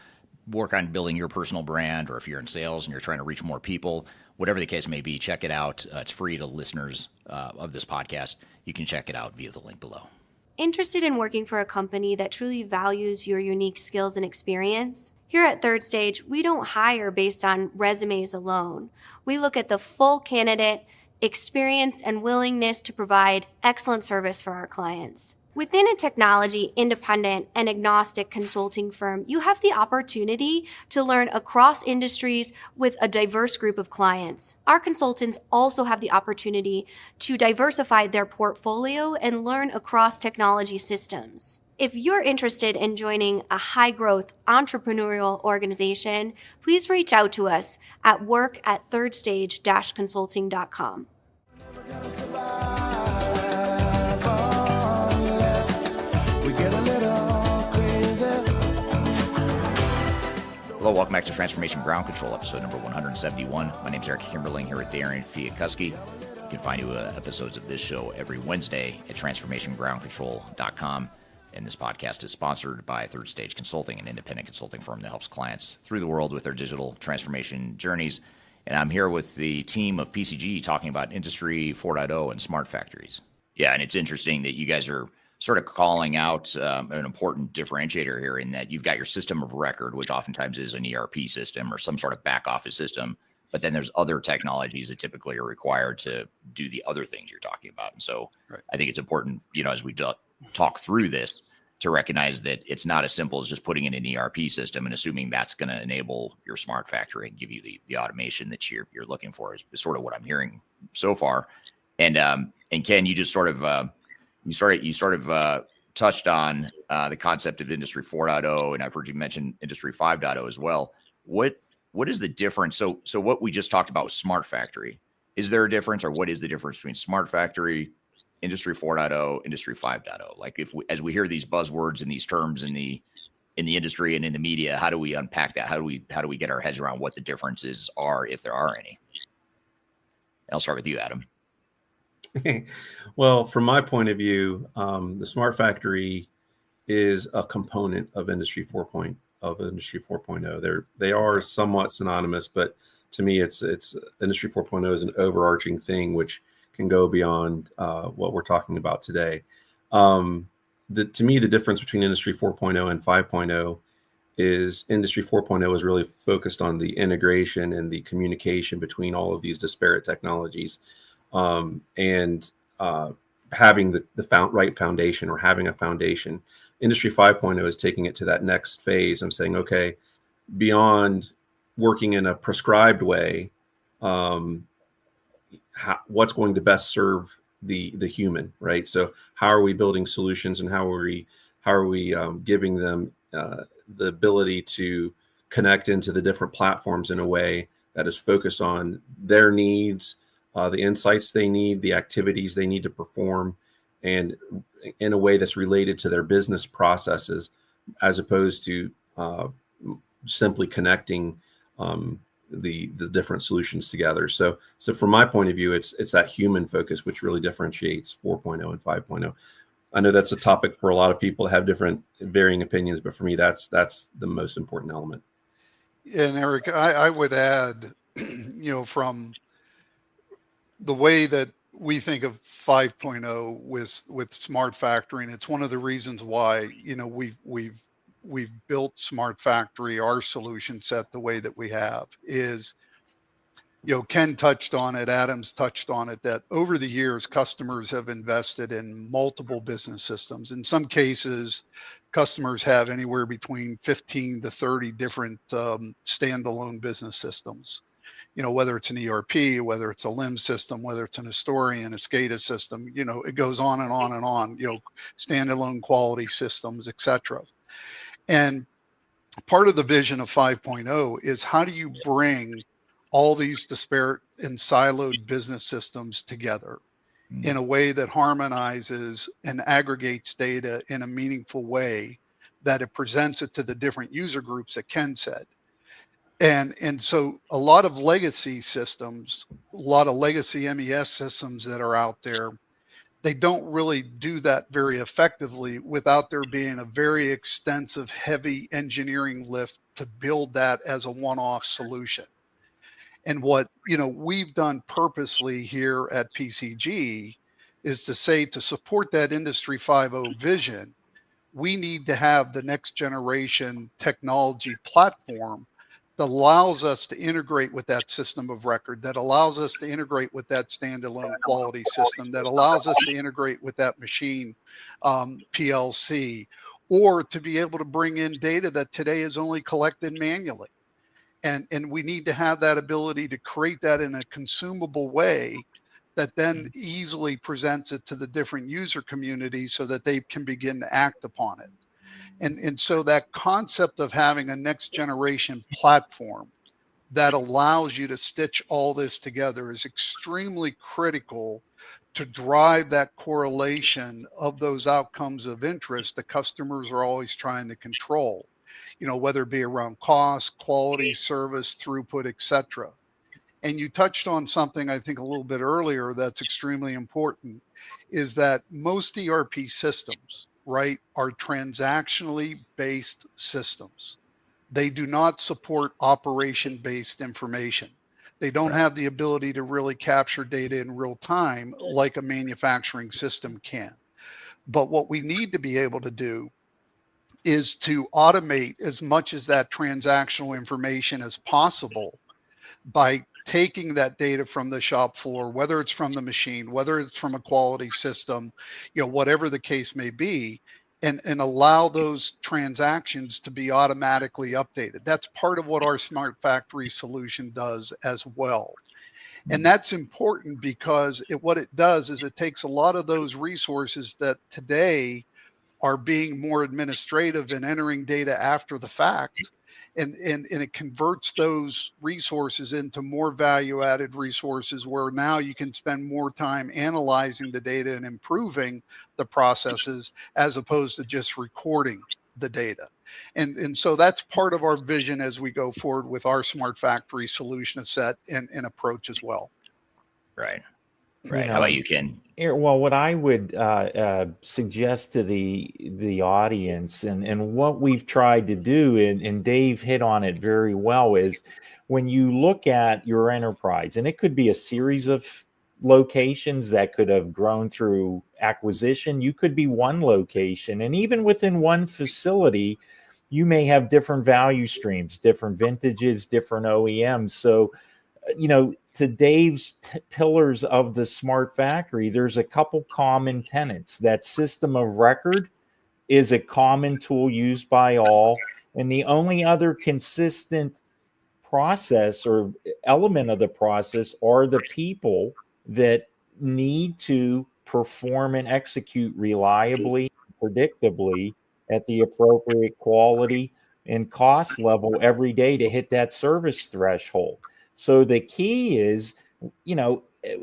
S1: work on building your personal brand, or if you're in sales and you're trying to reach more people. Whatever the case may be, check it out. It's free to listeners of this podcast. You can check it out via the link below.
S7: Interested in working for a company that truly values your unique skills and experience? Here at Third Stage, we don't hire based on resumes alone. We look at the full candidate, experience, and willingness to provide excellent service for our clients. Within a technology, independent, and agnostic consulting firm, you have the opportunity to learn across industries with a diverse group of clients. Our consultants also have the opportunity to diversify their portfolio and learn across technology systems. If you're interested in joining a high-growth entrepreneurial organization, please reach out to us at work@thirdstage-consulting.com.
S1: Hello, welcome back to Transformation Ground Control, episode number 171. My name is Eric Kimberling here with Darian Chwialkowski. You can find new episodes of this show every Wednesday at transformationgroundcontrol.com. And this podcast is sponsored by Third Stage Consulting, an independent consulting firm that helps clients through the world with their digital transformation journeys. And I'm here with the team of PCG talking about Industry 4.0 and smart factories. Yeah, and it's interesting that you guys are sort of calling out an important differentiator here in that you've got your system of record, which oftentimes is an ERP system or some sort of back office system. But then there's other technologies that typically are required to do the other things you're talking about. And so I think it's important, as we talk through this, to recognize that it's not as simple as just putting in an ERP system and assuming that's going to enable your smart factory and give you the automation that you're looking for is sort of what I'm hearing so far. And Ken, you just sort of touched on the concept of Industry 4.0, and I've heard you mention Industry 5.0 as well. What is the difference? So what we just talked about was smart factory. Is there a difference, or what is the difference between smart factory, Industry 4.0, Industry 5.0? Like as we hear these buzzwords and these terms in the industry and in the media, how do we unpack that? How do we get our heads around what the differences are, if there are any? And I'll start with you, Adam.
S9: Well, from my point of view, the smart factory is a component of Industry 4.0. They are somewhat synonymous, but to me, it's Industry 4.0 is an overarching thing which can go beyond what we're talking about today. To me, the difference between Industry 4.0 and 5.0 is Industry 4.0 is really focused on the integration and the communication between all of these disparate technologies. And having the right foundation, or having a foundation. Industry 5.0 is taking it to that next phase. I'm saying, okay, beyond working in a prescribed way, what's going to best serve the human, right? So how are we building solutions, and how are we giving them the ability to connect into the different platforms in a way that is focused on their needs, the insights they need, the activities they need to perform, and in a way that's related to their business processes, as opposed to simply connecting the different solutions together. So from my point of view, it's that human focus which really differentiates 4.0 and 5.0. I know that's a topic for a lot of people that have different varying opinions, but for me, that's the most important element.
S10: And Eric, I would add, from the way that we think of 5.0 with smart factoring, it's one of the reasons why, we've built smart factory, our solution set the way that we have is, Ken touched on it, Adam's touched on it, that over the years, customers have invested in multiple business systems. In some cases, customers have anywhere between 15 to 30 different standalone business systems. Whether it's an ERP, whether it's a LIM system, whether it's an Historian, a SCADA system, it goes on and on and on, standalone quality systems, etc. And part of the vision of 5.0 is how do you bring all these disparate and siloed business systems together in a way that harmonizes and aggregates data in a meaningful way, that it presents it to the different user groups that Ken said. And so a lot of legacy systems, a lot of legacy MES systems that are out there, they don't really do that very effectively without there being a very extensive, heavy engineering lift to build that as a one-off solution. And what we've done purposely here at PCG is to say, to support that Industry 5.0 vision, we need to have the next generation technology platform that allows us to integrate with that system of record, that allows us to integrate with that standalone quality system, that allows us to integrate with that machine PLC, or to be able to bring in data that today is only collected manually. And we need to have that ability to create that in a consumable way that then easily presents it to the different user communities so that they can begin to act upon it. And so that concept of having a next generation platform that allows you to stitch all this together is extremely critical to drive that correlation of those outcomes of interest that customers are always trying to control, whether it be around cost, quality, service, throughput, etc. And you touched on something, I think, a little bit earlier that's extremely important, is that most ERP systems, right, are transactionally based systems. They do not support operation-based information. They don't have the ability to really capture data in real time like a manufacturing system can. But what we need to be able to do is to automate as much as that transactional information as possible by taking that data from the shop floor, whether it's from the machine, whether it's from a quality system, whatever the case may be, and allow those transactions to be automatically updated. That's part of what our smart factory solution does as well. And that's important because what it does is it takes a lot of those resources that today are being more administrative and entering data after the fact, and it converts those resources into more value-added resources where now you can spend more time analyzing the data and improving the processes as opposed to just recording the data. And so that's part of our vision as we go forward with our smart factory solution set and approach as well.
S1: Right. Right. How about you, Ken?
S11: Well, what I would suggest to the audience and what we've tried to do, and Dave hit on it very well, is when you look at your enterprise, and it could be a series of locations that could have grown through acquisition, you could be one location, and even within one facility, you may have different value streams, different vintages, different OEMs. So, to Dave's pillars of the smart factory, there's a couple common tenets. That system of record is a common tool used by all. And the only other consistent process or element of the process are the people that need to perform and execute reliably, predictably at the appropriate quality and cost level every day to hit that service threshold. So the key is,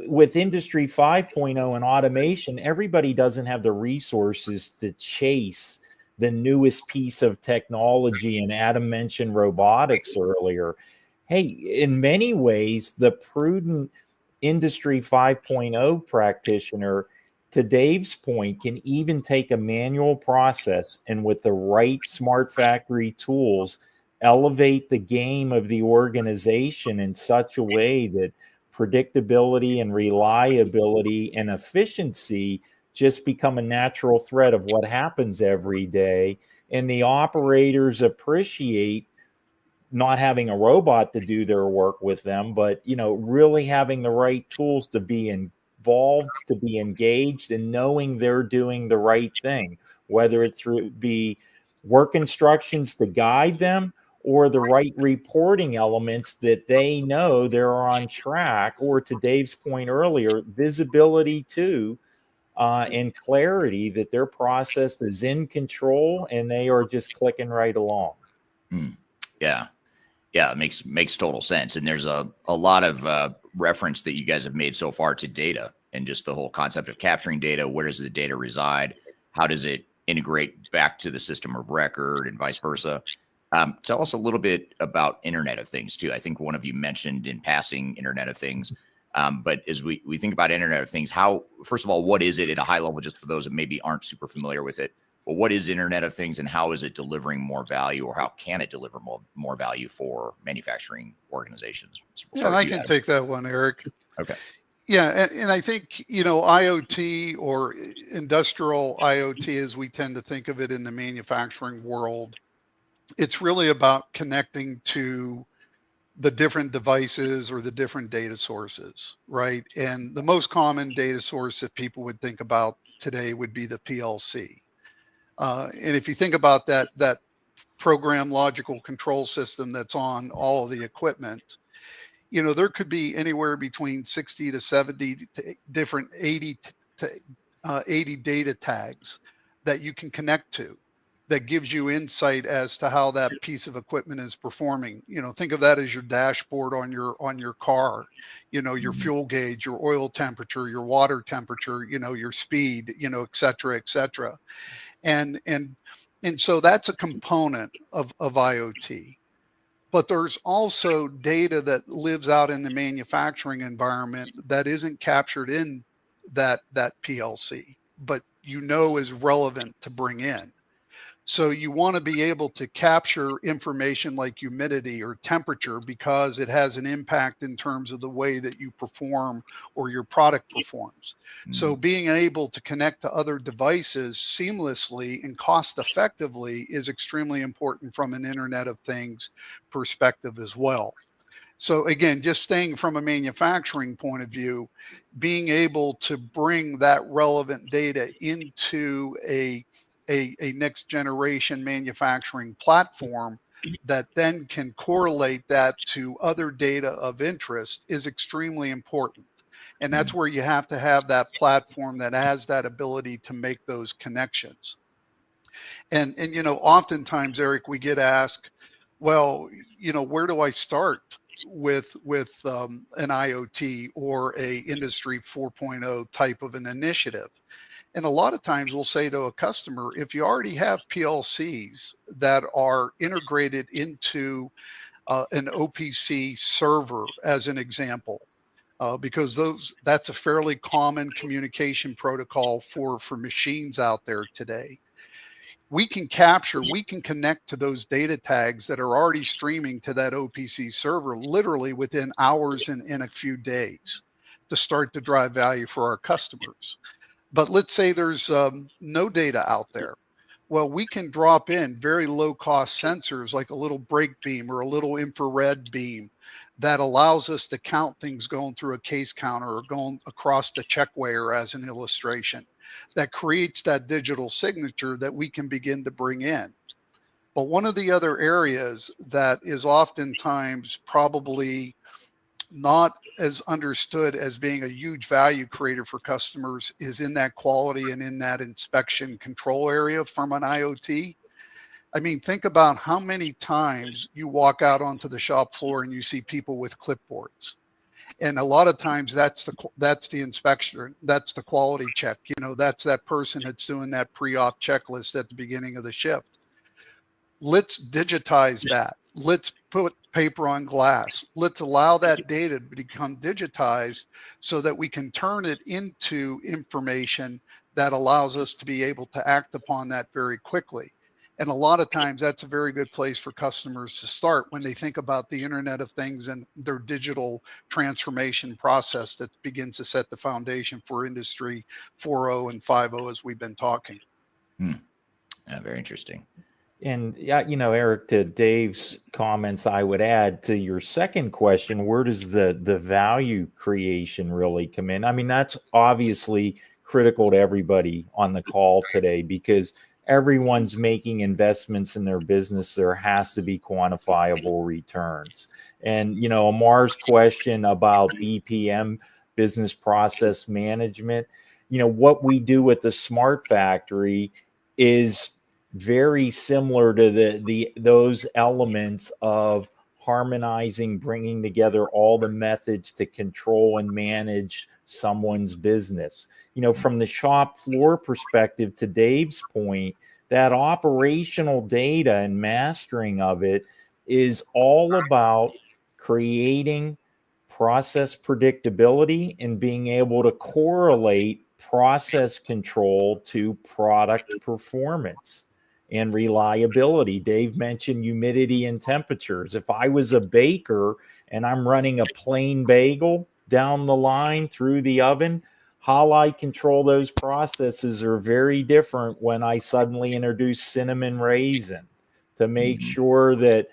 S11: with Industry 5.0 and automation, everybody doesn't have the resources to chase the newest piece of technology. And Adam mentioned robotics earlier. Hey, in many ways, the prudent Industry 5.0 practitioner to Dave's point, can even take a manual process and with the right smart factory tools, elevate the game of the organization in such a way that predictability and reliability and efficiency just become a natural thread of what happens every day. And the operators appreciate not having a robot to do their work with them, but, you know, really having the right tools to be involved, to be engaged, and knowing they're doing the right thing, whether it be work instructions to guide them or the right reporting elements that they know they're on track, or to Dave's point earlier, visibility too, and clarity that their process is in control and they are just clicking right along.
S1: Yeah. Yeah, it makes total sense. And there's a lot of reference that you guys have made so far to data and just the whole concept of capturing data. Where does the data reside? How does it integrate back to the system of record and vice versa? Tell us a little bit about Internet of Things too. I think one of you mentioned in passing Internet of Things. But as we think about Internet of Things, first of all, what is it at a high level, just for those that maybe aren't super familiar with it? Well, what is Internet of Things and how is it delivering more value, or how can it deliver more value for manufacturing organizations?
S10: Yeah, I can take that one, Eric.
S1: Okay.
S10: Yeah, and I think, you know, IoT or industrial IoT, as we tend to think of it in the manufacturing world, it's really about connecting to the different devices or the different data sources, right? And the most common data source that people would think about today would be the PLC. And if you think about that program logical control system that's on all of the equipment, you know, there could be anywhere between 60 to 70 different 80 data tags that you can connect to that gives you insight as to how that piece of equipment is performing. You know, think of that as your dashboard on your car, you know, your fuel gauge, your oil temperature, your water temperature, you know, your speed, you know, et cetera, et cetera. And so that's a component of IoT. But there's also data that lives out in the manufacturing environment that isn't captured in that PLC, but you know is relevant to bring in. So you want to be able to capture information like humidity or temperature because it has an impact in terms of the way that you perform or your product performs. So being able to connect to other devices seamlessly and cost effectively is extremely important from an Internet of Things perspective as well. So again, just staying from a manufacturing point of view, being able to bring that relevant data into a next generation manufacturing platform that then can correlate that to other data of interest is extremely important. And that's where you have to have that platform that has that ability to make those connections. And you know, oftentimes, Eric, we get asked, well, you know, where do I start with an IoT or a Industry 4.0 type of an initiative? And a lot of times we'll say to a customer, if you already have PLCs that are integrated into an OPC server, as an example, because that's a fairly common communication protocol for machines out there today. We can connect to those data tags that are already streaming to that OPC server literally within hours and in a few days to start to drive value for our customers. But let's say there's no data out there. Well, we can drop in very low cost sensors like a little brake beam or a little infrared beam that allows us to count things going through a case counter or going across the check weigher, as an illustration, that creates that digital signature that we can begin to bring in. But one of the other areas that is oftentimes probably not as understood as being a huge value creator for customers is in that quality and in that inspection control area from an IoT. I mean, think about how many times you walk out onto the shop floor and you see people with clipboards. And a lot of times that's the inspection, that's the quality check. You know, that's that person that's doing that pre-op checklist at the beginning of the shift. Let's digitize that. Let's put paper on glass. Let's allow that data to become digitized so that we can turn it into information that allows us to be able to act upon that very quickly. And a lot of times that's a very good place for customers to start when they think about the Internet of Things and their digital transformation process that begins to set the foundation for Industry 4.0 and 5.0 as we've been talking.
S1: Very interesting.
S11: And yeah, Eric, to Dave's comments, I would add to your second question, where does the value creation really come in? I mean, that's obviously critical to everybody on the call today because everyone's making investments in their business. There has to be quantifiable returns. And, Amar's question about BPM, business process management, what we do with the Smart Factory is very similar to those elements of harmonizing, bringing together all the methods to control and manage someone's business. From the shop floor perspective, to Dave's point, that operational data and mastering of it is all about creating process predictability and being able to correlate process control to product performance and reliability. Dave mentioned humidity and temperatures. If I was a baker and I'm running a plain bagel down the line through the oven, how I control those processes are very different when I suddenly introduce cinnamon raisin to make sure that,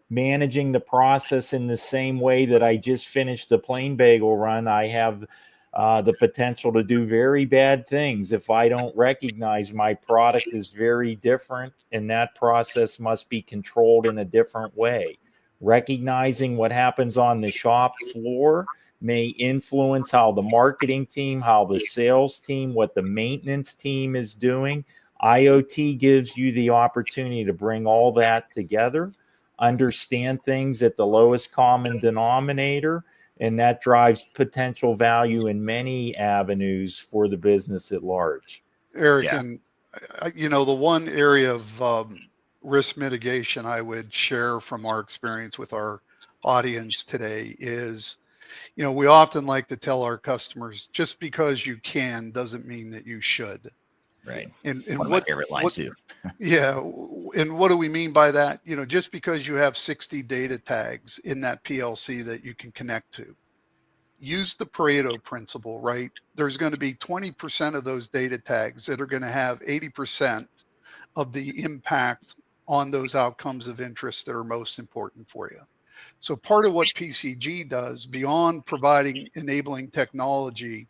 S11: managing the process in the same way that I just finished the plain bagel run, I have the potential to do very bad things if I don't recognize my product is very different and that process must be controlled in a different way. Recognizing what happens on the shop floor may influence how the marketing team, how the sales team, what the maintenance team is doing. IoT gives you the opportunity to bring all that together, understand things at the lowest common denominator, and that drives potential value in many avenues for the business at large.
S10: Eric, and the one area of risk mitigation I would share from our experience with our audience today is, we often like to tell our customers, just because you can doesn't mean that you should.
S1: Right.
S10: And
S1: one of my favorite lines too.
S10: Yeah. And what do we mean by that? Just because you have 60 data tags in that PLC that you can connect to, use the Pareto principle, right? There's going to be 20% of those data tags that are going to have 80% of the impact on those outcomes of interest that are most important for you. So part of what PCG does, beyond providing enabling technology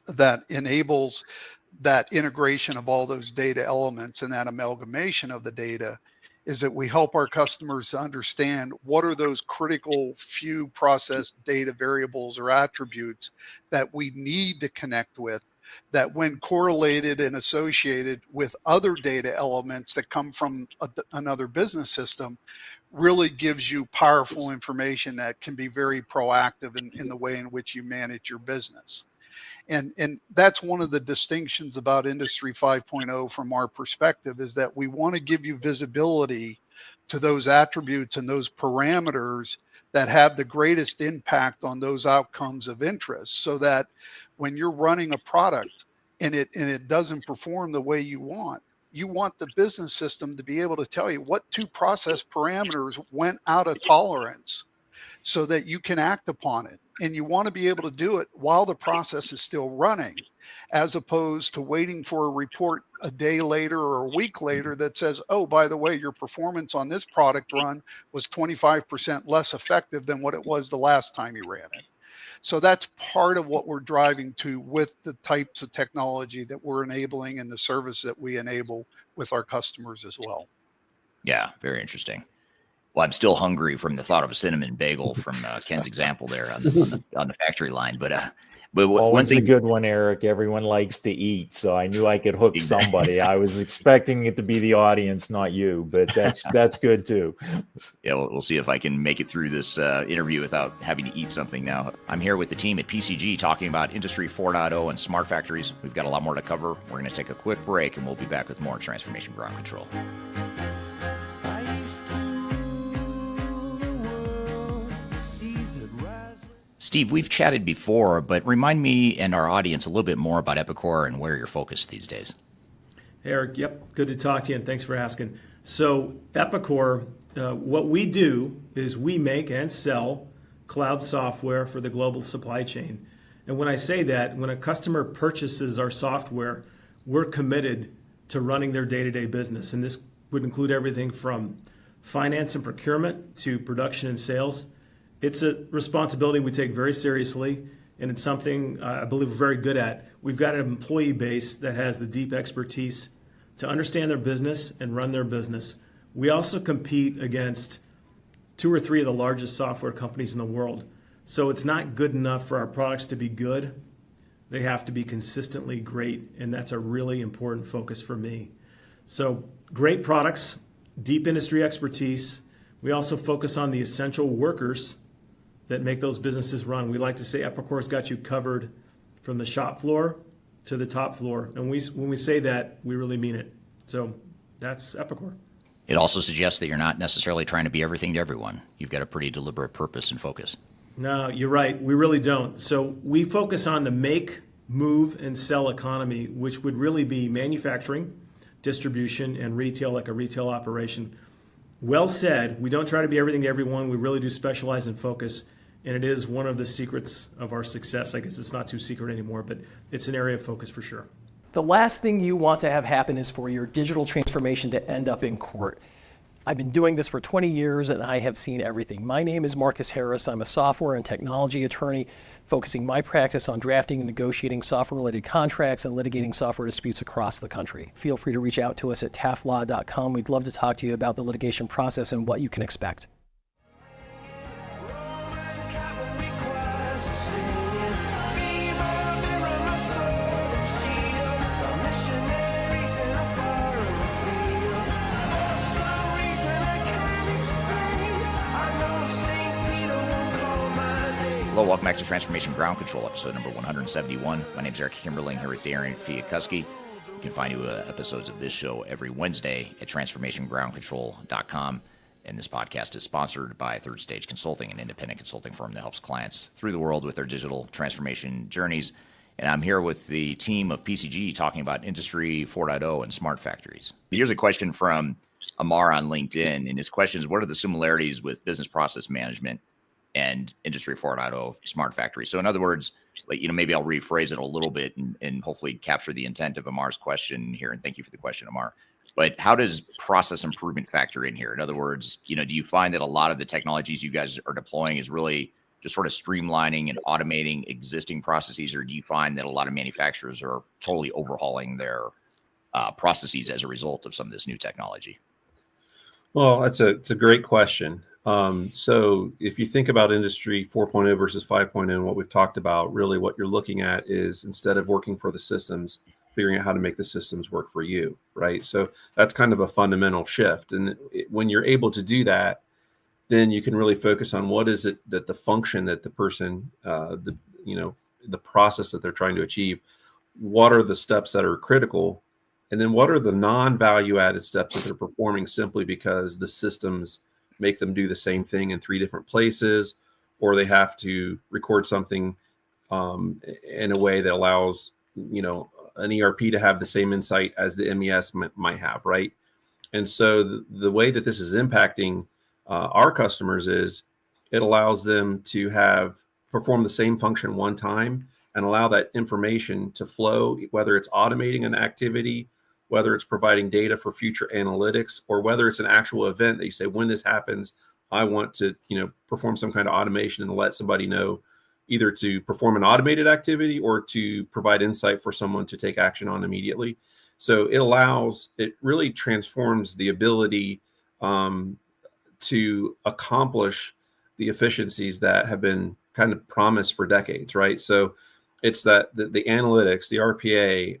S10: that enables that integration of all those data elements and that amalgamation of the data, is that we help our customers to understand what are those critical few process data variables or attributes that we need to connect with, that when correlated and associated with other data elements that come from another business system, really gives you powerful information that can be very proactive in the way in which you manage your business. And that's one of the distinctions about Industry 5.0 from our perspective, is that we want to give you visibility to those attributes and those parameters that have the greatest impact on those outcomes of interest, so that when you're running a product and it doesn't perform the way you want the business system to be able to tell you what two process parameters went out of tolerance so that you can act upon it. And you want to be able to do it while the process is still running, as opposed to waiting for a report a day later or a week later that says, oh, by the way, your performance on this product run was 25% less effective than what it was the last time you ran it. So that's part of what we're driving to with the types of technology that we're enabling and the service that we enable with our customers as well.
S1: Yeah, very interesting. Well, I'm still hungry from the thought of a cinnamon bagel from Ken's example there on the factory line. But
S11: one thing, a good one, Eric. Everyone likes to eat, so I knew I could hook somebody. I was expecting it to be the audience, not you, but that's good too.
S1: Yeah, we'll see if I can make it through this interview without having to eat something now. I'm here with the team at PCG talking about Industry 4.0 and smart factories. We've got a lot more to cover. We're going to take a quick break, and we'll be back with more Transformation Ground Control. Steve, we've chatted before, but remind me and our audience a little bit more about Epicor and where you're focused these days.
S12: Hey, Eric. Yep. Good to talk to you, and thanks for asking. So Epicor, what we do is we make and sell cloud software for the global supply chain. And when I say that, when a customer purchases our software, we're committed to running their day-to-day business. And this would include everything from finance and procurement to production and sales. It's a responsibility we take very seriously, and it's something I believe we're very good at. We've got an employee base that has the deep expertise to understand their business and run their business. We also compete against 2 or 3 of the largest software companies in the world. So it's not good enough for our products to be good. They have to be consistently great, and that's a really important focus for me. So great products, deep industry expertise. We also focus on the essential workers that make those businesses run. We like to say Epicor's got you covered from the shop floor to the top floor. And when we say that, we really mean it. So that's Epicor.
S1: It also suggests that you're not necessarily trying to be everything to everyone. You've got a pretty deliberate purpose and focus.
S12: No, you're right. We really don't. So we focus on the make, move, and sell economy, which would really be manufacturing, distribution, and retail, like a retail operation. Well said. We don't try to be everything to everyone. We really do specialize and focus. And it is one of the secrets of our success. I guess it's not too secret anymore, but it's an area of focus for sure.
S13: The last thing you want to have happen is for your digital transformation to end up in court. I've been doing this for 20 years and I have seen everything. My name is Marcus Harris. I'm a software and technology attorney focusing my practice on drafting and negotiating software-related contracts and litigating software disputes across the country. Feel free to reach out to us at taftlaw.com. We'd love to talk to you about the litigation process and what you can expect.
S1: Hello, welcome back to Transformation Ground Control, episode number 171. My name is Eric Kimberling here with Darian Chwialkowski. You can find new episodes of this show every Wednesday at transformationgroundcontrol.com. And this podcast is sponsored by Third Stage Consulting, an independent consulting firm that helps clients through the world with their digital transformation journeys. And I'm here with the team of PCG talking about Industry 4.0 and smart factories. Here's a question from Amar on LinkedIn, and his question is, what are the similarities with business process management and Industry 4.0 smart factory? So in other words, like, maybe I'll rephrase it a little bit and hopefully capture the intent of Amar's question here. And thank you for the question, Amar. But how does process improvement factor in here? In other words, do you find that a lot of the technologies you guys are deploying is really just sort of streamlining and automating existing processes, or do you find that a lot of manufacturers are totally overhauling their processes as a result of some of this new technology?
S9: Well, it's a great question. So if you think about Industry 4.0 versus 5.0, and what we've talked about, really what you're looking at is, instead of working for the systems, figuring out how to make the systems work for you, right? So that's kind of a fundamental shift. And when you're able to do that, then you can really focus on what is it that the function that the person, the process that they're trying to achieve, what are the steps that are critical, and then what are the non-value added steps that they're performing simply because the systems make them do the same thing in 3 different places, or they have to record something in a way that allows, an ERP to have the same insight as the MES might have, right? And so the way that this is impacting our customers is it allows them to perform the same function one time and allow that information to flow, whether it's automating an activity, whether it's providing data for future analytics, or whether it's an actual event that you say, when this happens, I want to, perform some kind of automation and let somebody know, either to perform an automated activity or to provide insight for someone to take action on immediately. So it really transforms the ability to accomplish the efficiencies that have been kind of promised for decades, right? So it's that the analytics, the RPA,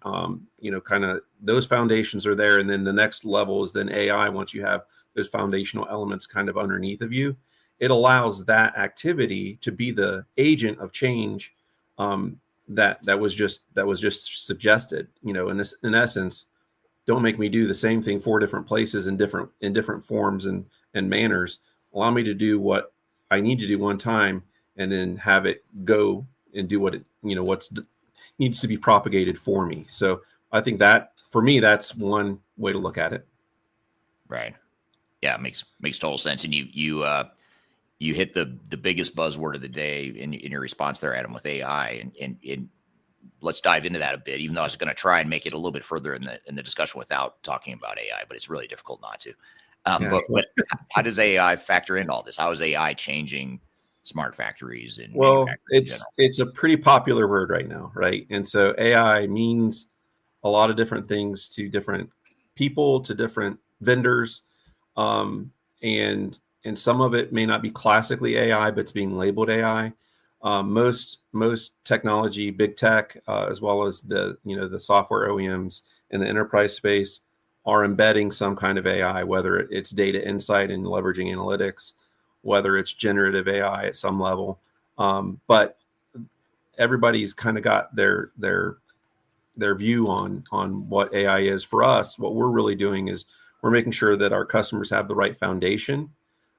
S9: kind of those foundations are there. And then the next level is then AI. Once you have those foundational elements kind of underneath of you, it allows that activity to be the agent of change that was just suggested. In essence, don't make me do the same thing 4 different places in different forms and manners. Allow me to do what I need to do one time and then have it go and do what it, needs to be propagated for me. So I think that for me, that's one way to look at it.
S1: Right. Yeah, makes total sense. And you hit the biggest buzzword of the day in your response there, Adam, with AI, and let's dive into that a bit. Even though I was going to try and make it a little bit further in the discussion without talking about AI, but it's really difficult not to. But how does AI factor into all this? How is AI changing smart factories and manufacturing in general?
S9: It's a pretty popular word right now, right? And so AI means a lot of different things to different people, to different vendors, and some of it may not be classically AI, but it's being labeled AI. Most technology, big tech, as well as the software OEMs in the enterprise space, are embedding some kind of AI, whether it's data insight and leveraging analytics, whether it's generative AI at some level. But everybody's kind of got their view on what AI is. For us, what we're really doing is we're making sure that our customers have the right foundation.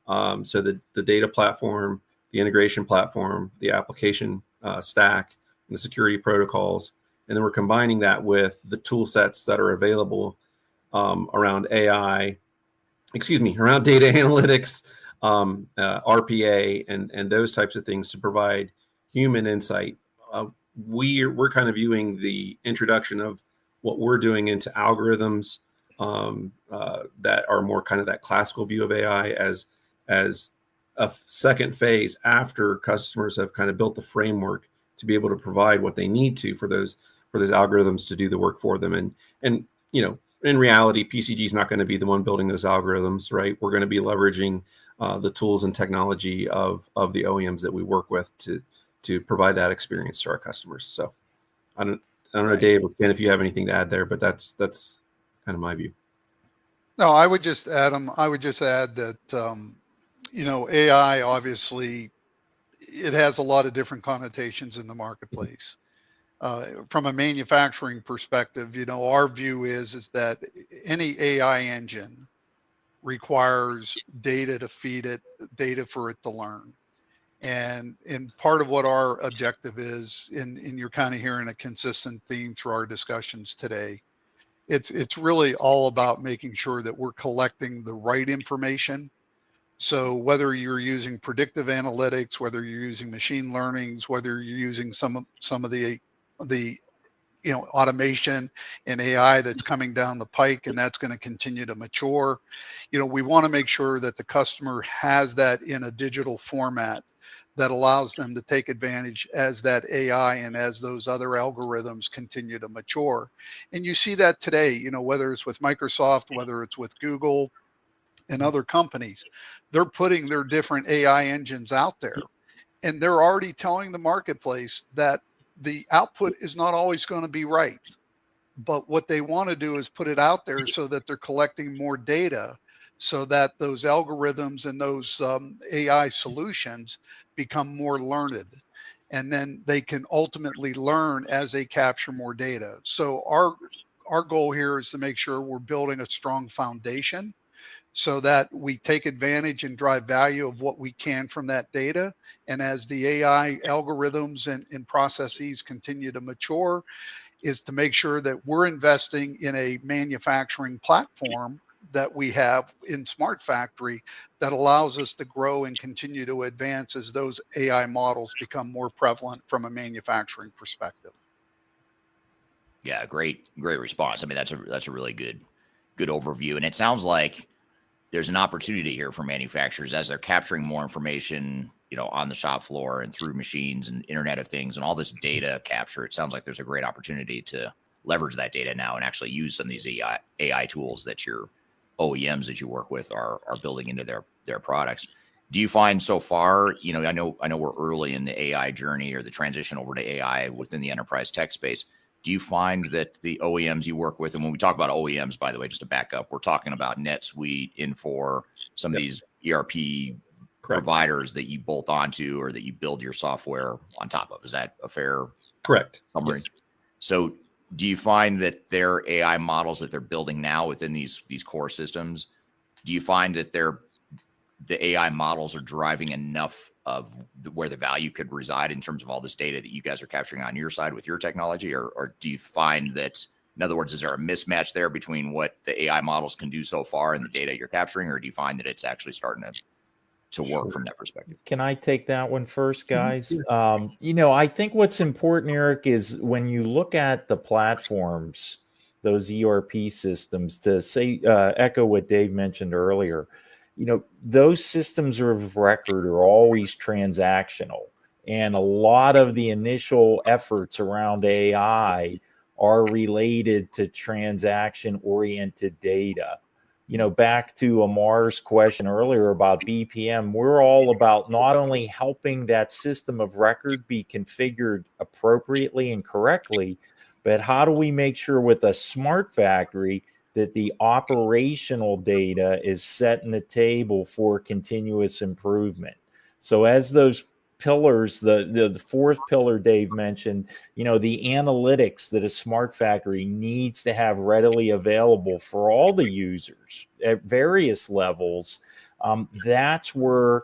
S9: So the data platform, the integration platform, the application stack, and the security protocols, and then we're combining that with the tool sets that are available around AI, around data analytics, RPA, and those types of things to provide human insight. We're kind of viewing the introduction of what we're doing into algorithms that are more kind of that classical view of AI as a second phase after customers have kind of built the framework to be able to provide what they need to for those algorithms to do the work for them. And in reality, PCG is not going to be the one building those algorithms, right? We're going to be leveraging the tools and technology of the OEMs that we work with to provide that experience to our customers. So I don't know, Dave or Ken, if you have anything to add there, but that's kind of my view.
S10: No, I would just add that, AI, obviously, it has a lot of different connotations in the marketplace. From a manufacturing perspective, our view is that any AI engine requires data to feed it, data for it to learn. And part of what our objective is, and you're kind of hearing a consistent theme through our discussions today, it's really all about making sure that we're collecting the right information. So whether you're using predictive analytics, whether you're using machine learnings, whether you're using some of the automation and AI that's coming down the pike, and that's going to continue to mature, we want to make sure that the customer has that in a digital format that allows them to take advantage as that AI and as those other algorithms continue to mature. And you see that today, whether it's with Microsoft, whether it's with Google and other companies, they're putting their different AI engines out there. And they're already telling the marketplace that the output is not always going to be right. But what they want to do is put it out there so that they're collecting more data, so that those algorithms and those AI solutions become more learned. And then they can ultimately learn as they capture more data. So our goal here is to make sure we're building a strong foundation so that we take advantage and drive value of what we can from that data. And as the AI algorithms and processes continue to mature, is to make sure that we're investing in a manufacturing platform that we have in Smart Factory that allows us to grow and continue to advance as those AI models become more prevalent from a manufacturing perspective.
S1: Yeah, great response. I mean, that's a really good overview. And it sounds like there's an opportunity here for manufacturers as they're capturing more information, on the shop floor and through machines and Internet of Things and all this data capture. It sounds like there's a great opportunity to leverage that data now and actually use some of these AI tools that your OEMs that you work with are building into their products. Do you find so far, I know we're early in the AI journey or the transition over to AI within the enterprise tech space. Do you find that the OEMs you work with, and when we talk about OEMs, by the way, just to back up, we're talking about NetSuite, Infor, some of these ERP providers that you bolt onto or that you build your software on top of. Is that a fair summary? Yes. So do you find that their AI models that they're building now within these core systems, do you find that they're the AI models are driving enough of where the value could reside in terms of all this data that you guys are capturing on your side with your technology? Or do you find that, in other words, is there a mismatch there between what the AI models can do so far and the data you're capturing? Or do you find that it's actually starting to work from that perspective?
S11: Can I take that one first, guys? I think what's important, Eric, is when you look at the platforms, those ERP systems, to say, echo what Dave mentioned earlier, those systems of record are always transactional. And a lot of the initial efforts around AI are related to transaction-oriented data. Back to Amar's question earlier about BPM, we're all about not only helping that system of record be configured appropriately and correctly, but how do we make sure with a smart factory that the operational data is setting the table for continuous improvement? So as those pillars, the fourth pillar Dave mentioned, the analytics that a smart factory needs to have readily available for all the users at various levels, that's where,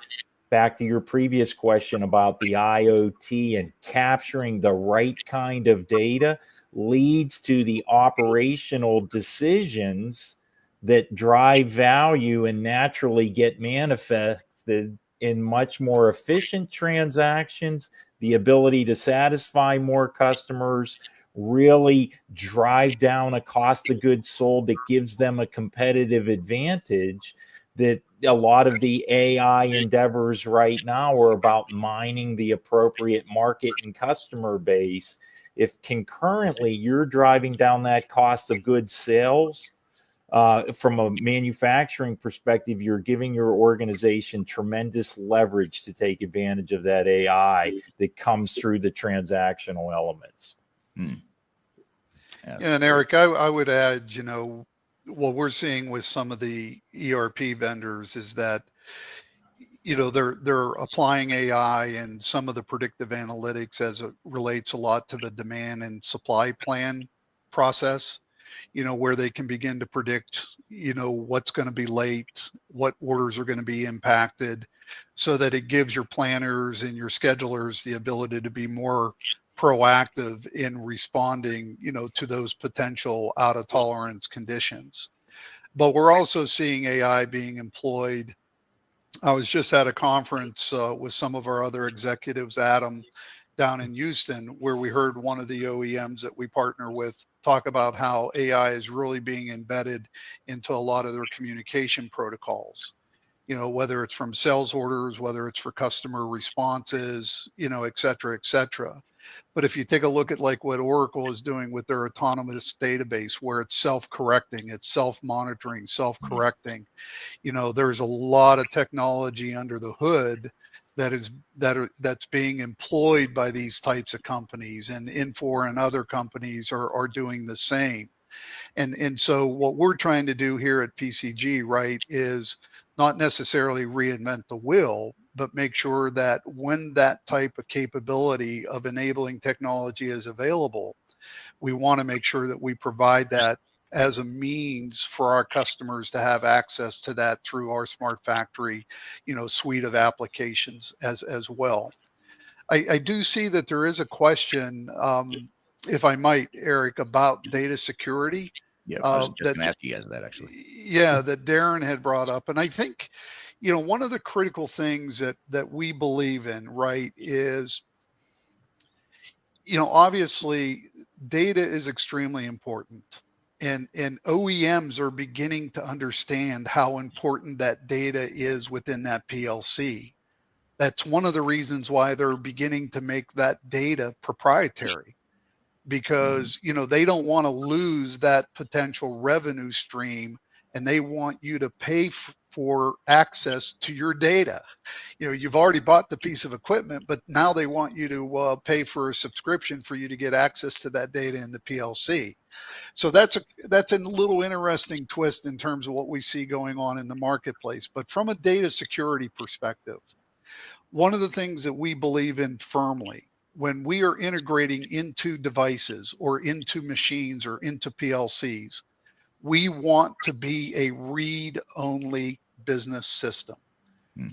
S11: back to your previous question about the IoT and capturing the right kind of data, leads to the operational decisions that drive value and naturally get manifested in much more efficient transactions, the ability to satisfy more customers, really drive down a cost of goods sold that gives them a competitive advantage. That a lot of the AI endeavors right now are about mining the appropriate market and customer base. If concurrently you're driving down that cost of goods sales, from a manufacturing perspective, you're giving your organization tremendous leverage to take advantage of that AI that comes through the transactional elements.
S10: Yeah, and Eric, I would add, what we're seeing with some of the ERP vendors is that, they're applying AI and some of the predictive analytics as it relates a lot to the demand and supply plan process, where they can begin to predict, what's going to be late, what orders are going to be impacted, so that it gives your planners and your schedulers the ability to be more proactive in responding, to those potential out of tolerance conditions. But we're also seeing AI being employed. I was just at a conference with some of our other executives, Adam, down in Houston, where we heard one of the OEMs that we partner with talk about how AI is really being embedded into a lot of their communication protocols, whether it's from sales orders, whether it's for customer responses, et cetera, et cetera. But if you take a look at like what Oracle is doing with their autonomous database, where it's self-correcting, it's self-monitoring, self-correcting, there's a lot of technology under the hood that's being employed by these types of companies, and Infor and other companies are doing the same. And so what we're trying to do here at PCG, right, is not necessarily reinvent the wheel, but make sure that when that type of capability of enabling technology is available, we want to make sure that we provide that as a means for our customers to have access to that through our smart factory, suite of applications as well. I do see that there is a question, if I might, Eric, about data security.
S1: Yeah, I was just going to ask you guys that, actually.
S10: Yeah, that Darren had brought up. And I think, one of the critical things that we believe in, right, is, obviously data is extremely important. And OEMs are beginning to understand how important that data is within that PLC. That's one of the reasons why they're beginning to make that data proprietary, because they don't want to lose that potential revenue stream, and they want you to pay for access to your data. You've already bought the piece of equipment, but now they want you to pay for a subscription for you to get access to that data in the PLC. So that's a little interesting twist in terms of what we see going on in the marketplace. But from a data security perspective, one of the things that we believe in firmly, when we are integrating into devices or into machines or into PLCs, we want to be a read-only business system.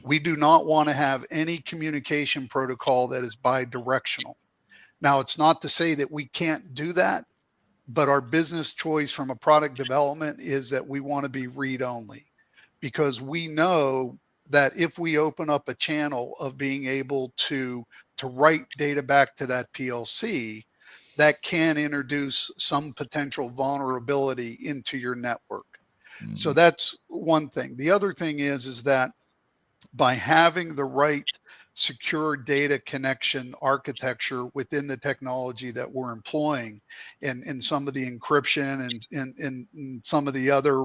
S10: We do not want to have any communication protocol that is bidirectional. Now, it's not to say that we can't do that, but our business choice from a product development is that we want to be read only, because we know that if we open up a channel of being able to write data back to that PLC, that can introduce some potential vulnerability into your network. So that's one thing. The other thing is that by having the right secure data connection architecture within the technology that we're employing, and some of the encryption and some of the other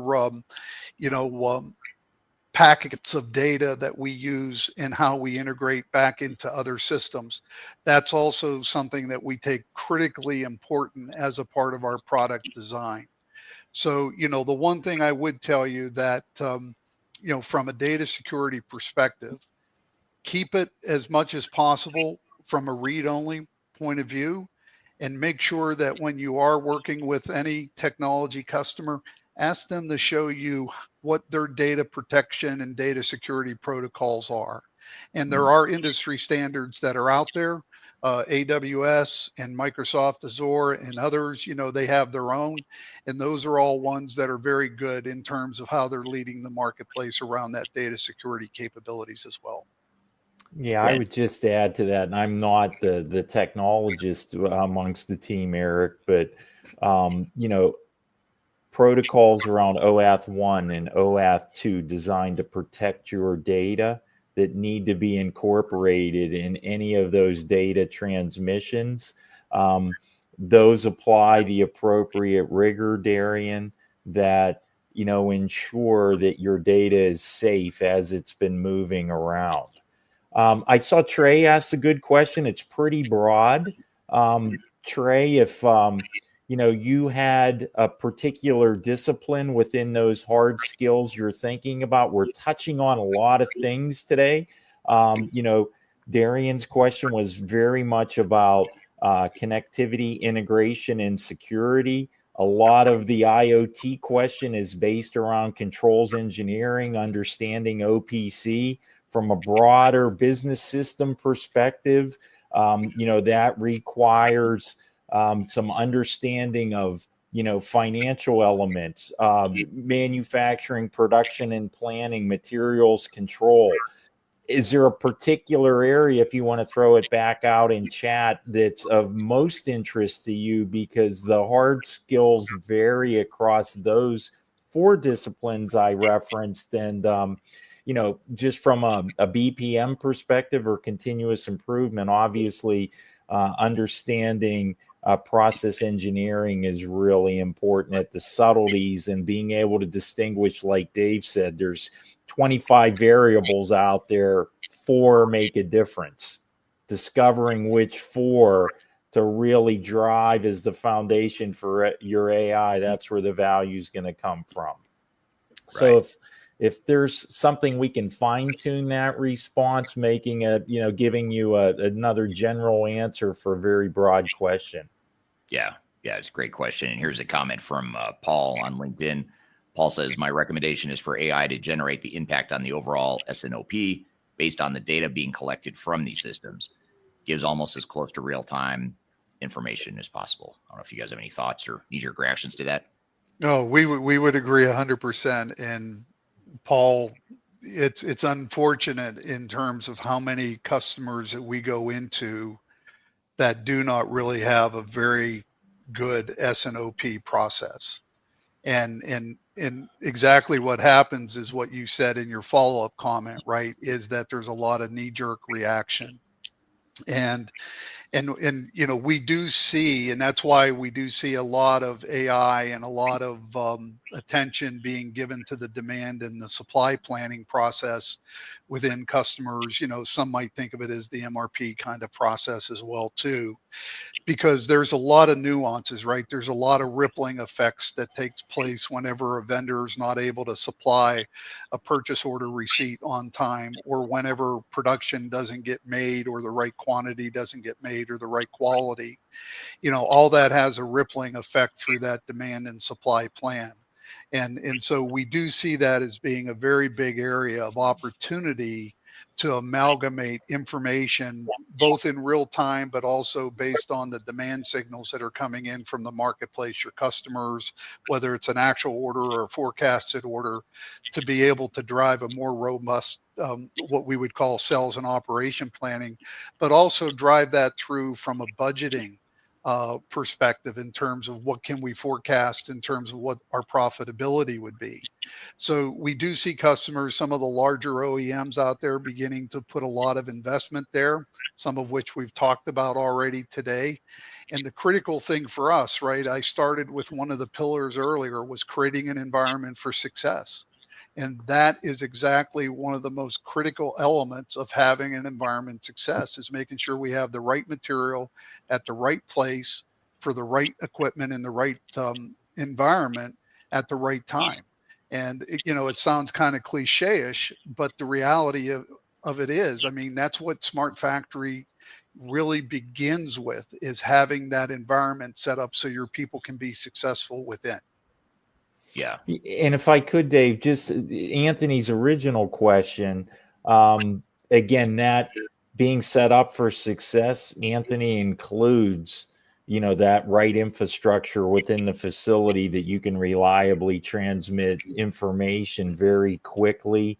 S10: packets of data that we use and how we integrate back into other systems, that's also something that we take critically important as a part of our product design. So, the one thing I would tell you that, from a data security perspective, keep it as much as possible from a read-only point of view, and make sure that when you are working with any technology customer, ask them to show you what their data protection and data security protocols are. And there are industry standards that are out there. AWS and Microsoft Azure and others, they have their own, and those are all ones that are very good in terms of how they're leading the marketplace around that data security capabilities as well.
S11: Yeah, I would just add to that, and I'm not the technologist amongst the team, Eric, but protocols around OAuth 1 and OAuth 2 designed to protect your data that need to be incorporated in any of those data transmissions. Those apply the appropriate rigor, Darian, that ensure that your data is safe as it's been moving around. I saw Trey asked a good question. It's pretty broad. Trey, if you had a particular discipline within those hard skills you're thinking about, we're touching on a lot of things today. Darian's question was very much about connectivity, integration, and security. A lot of the IoT question is based around controls engineering, understanding OPC from a broader business system perspective. That requires some understanding of financial elements, manufacturing, production and planning, materials control. Is there a particular area, if you want to throw it back out in chat, that's of most interest to you? Because the hard skills vary across those 4 disciplines I referenced, and just from a BPM perspective or continuous improvement, obviously understanding process engineering is really important at the subtleties and being able to distinguish, like Dave said, there's 25 variables out there, 4 make a difference. Discovering which 4 to really drive is the foundation for your AI. That's where the value is going to come from. Right. So if there's something we can fine tune that response, making it, giving you another general answer for a very broad question.
S1: Yeah, it's a great question. And here's a comment from Paul on LinkedIn. Paul says, my recommendation is for AI to generate the impact on the overall SNOP based on the data being collected from these systems. Gives almost as close to real-time information as possible. I don't know if you guys have any thoughts or knee-jerk reactions to that.
S10: No, we would agree 100%. And Paul, it's unfortunate in terms of how many customers that we go into that do not really have a very good SNOP process. And exactly what happens is what you said in your follow-up comment, right? Is that there's a lot of knee-jerk reaction. And we do see, and that's why we do see a lot of AI and a lot of attention being given to the demand and the supply planning process within customers. Some might think of it as the MRP kind of process as well too, because there's a lot of nuances, right? There's a lot of rippling effects that takes place whenever a vendor is not able to supply a purchase order receipt on time, or whenever production doesn't get made, or the right quantity doesn't get made, or the right quality. All that has a rippling effect through that demand and supply plan. And so we do see that as being a very big area of opportunity to amalgamate information, both in real time, but also based on the demand signals that are coming in from the marketplace, your customers, whether it's an actual order or a forecasted order, to be able to drive a more robust, what we would call sales and operation planning, but also drive that through from a budgeting perspective in terms of what can we forecast in terms of what our profitability would be. So we do see customers, some of the larger OEMs out there beginning to put a lot of investment there, some of which we've talked about already today. And the critical thing for us, right, I started with one of the pillars earlier, was creating an environment for success. And that is exactly one of the most critical elements of having an environment success, is making sure we have the right material at the right place for the right equipment in the right environment at the right time. And it sounds kind of cliche-ish, but the reality of it is, I mean, that's what Smart Factory really begins with, is having that environment set up so your people can be successful within.
S1: Yeah.
S11: And if I could, Dave, just Anthony's original question, again, that being set up for success, Anthony, includes, that right infrastructure within the facility that you can reliably transmit information very quickly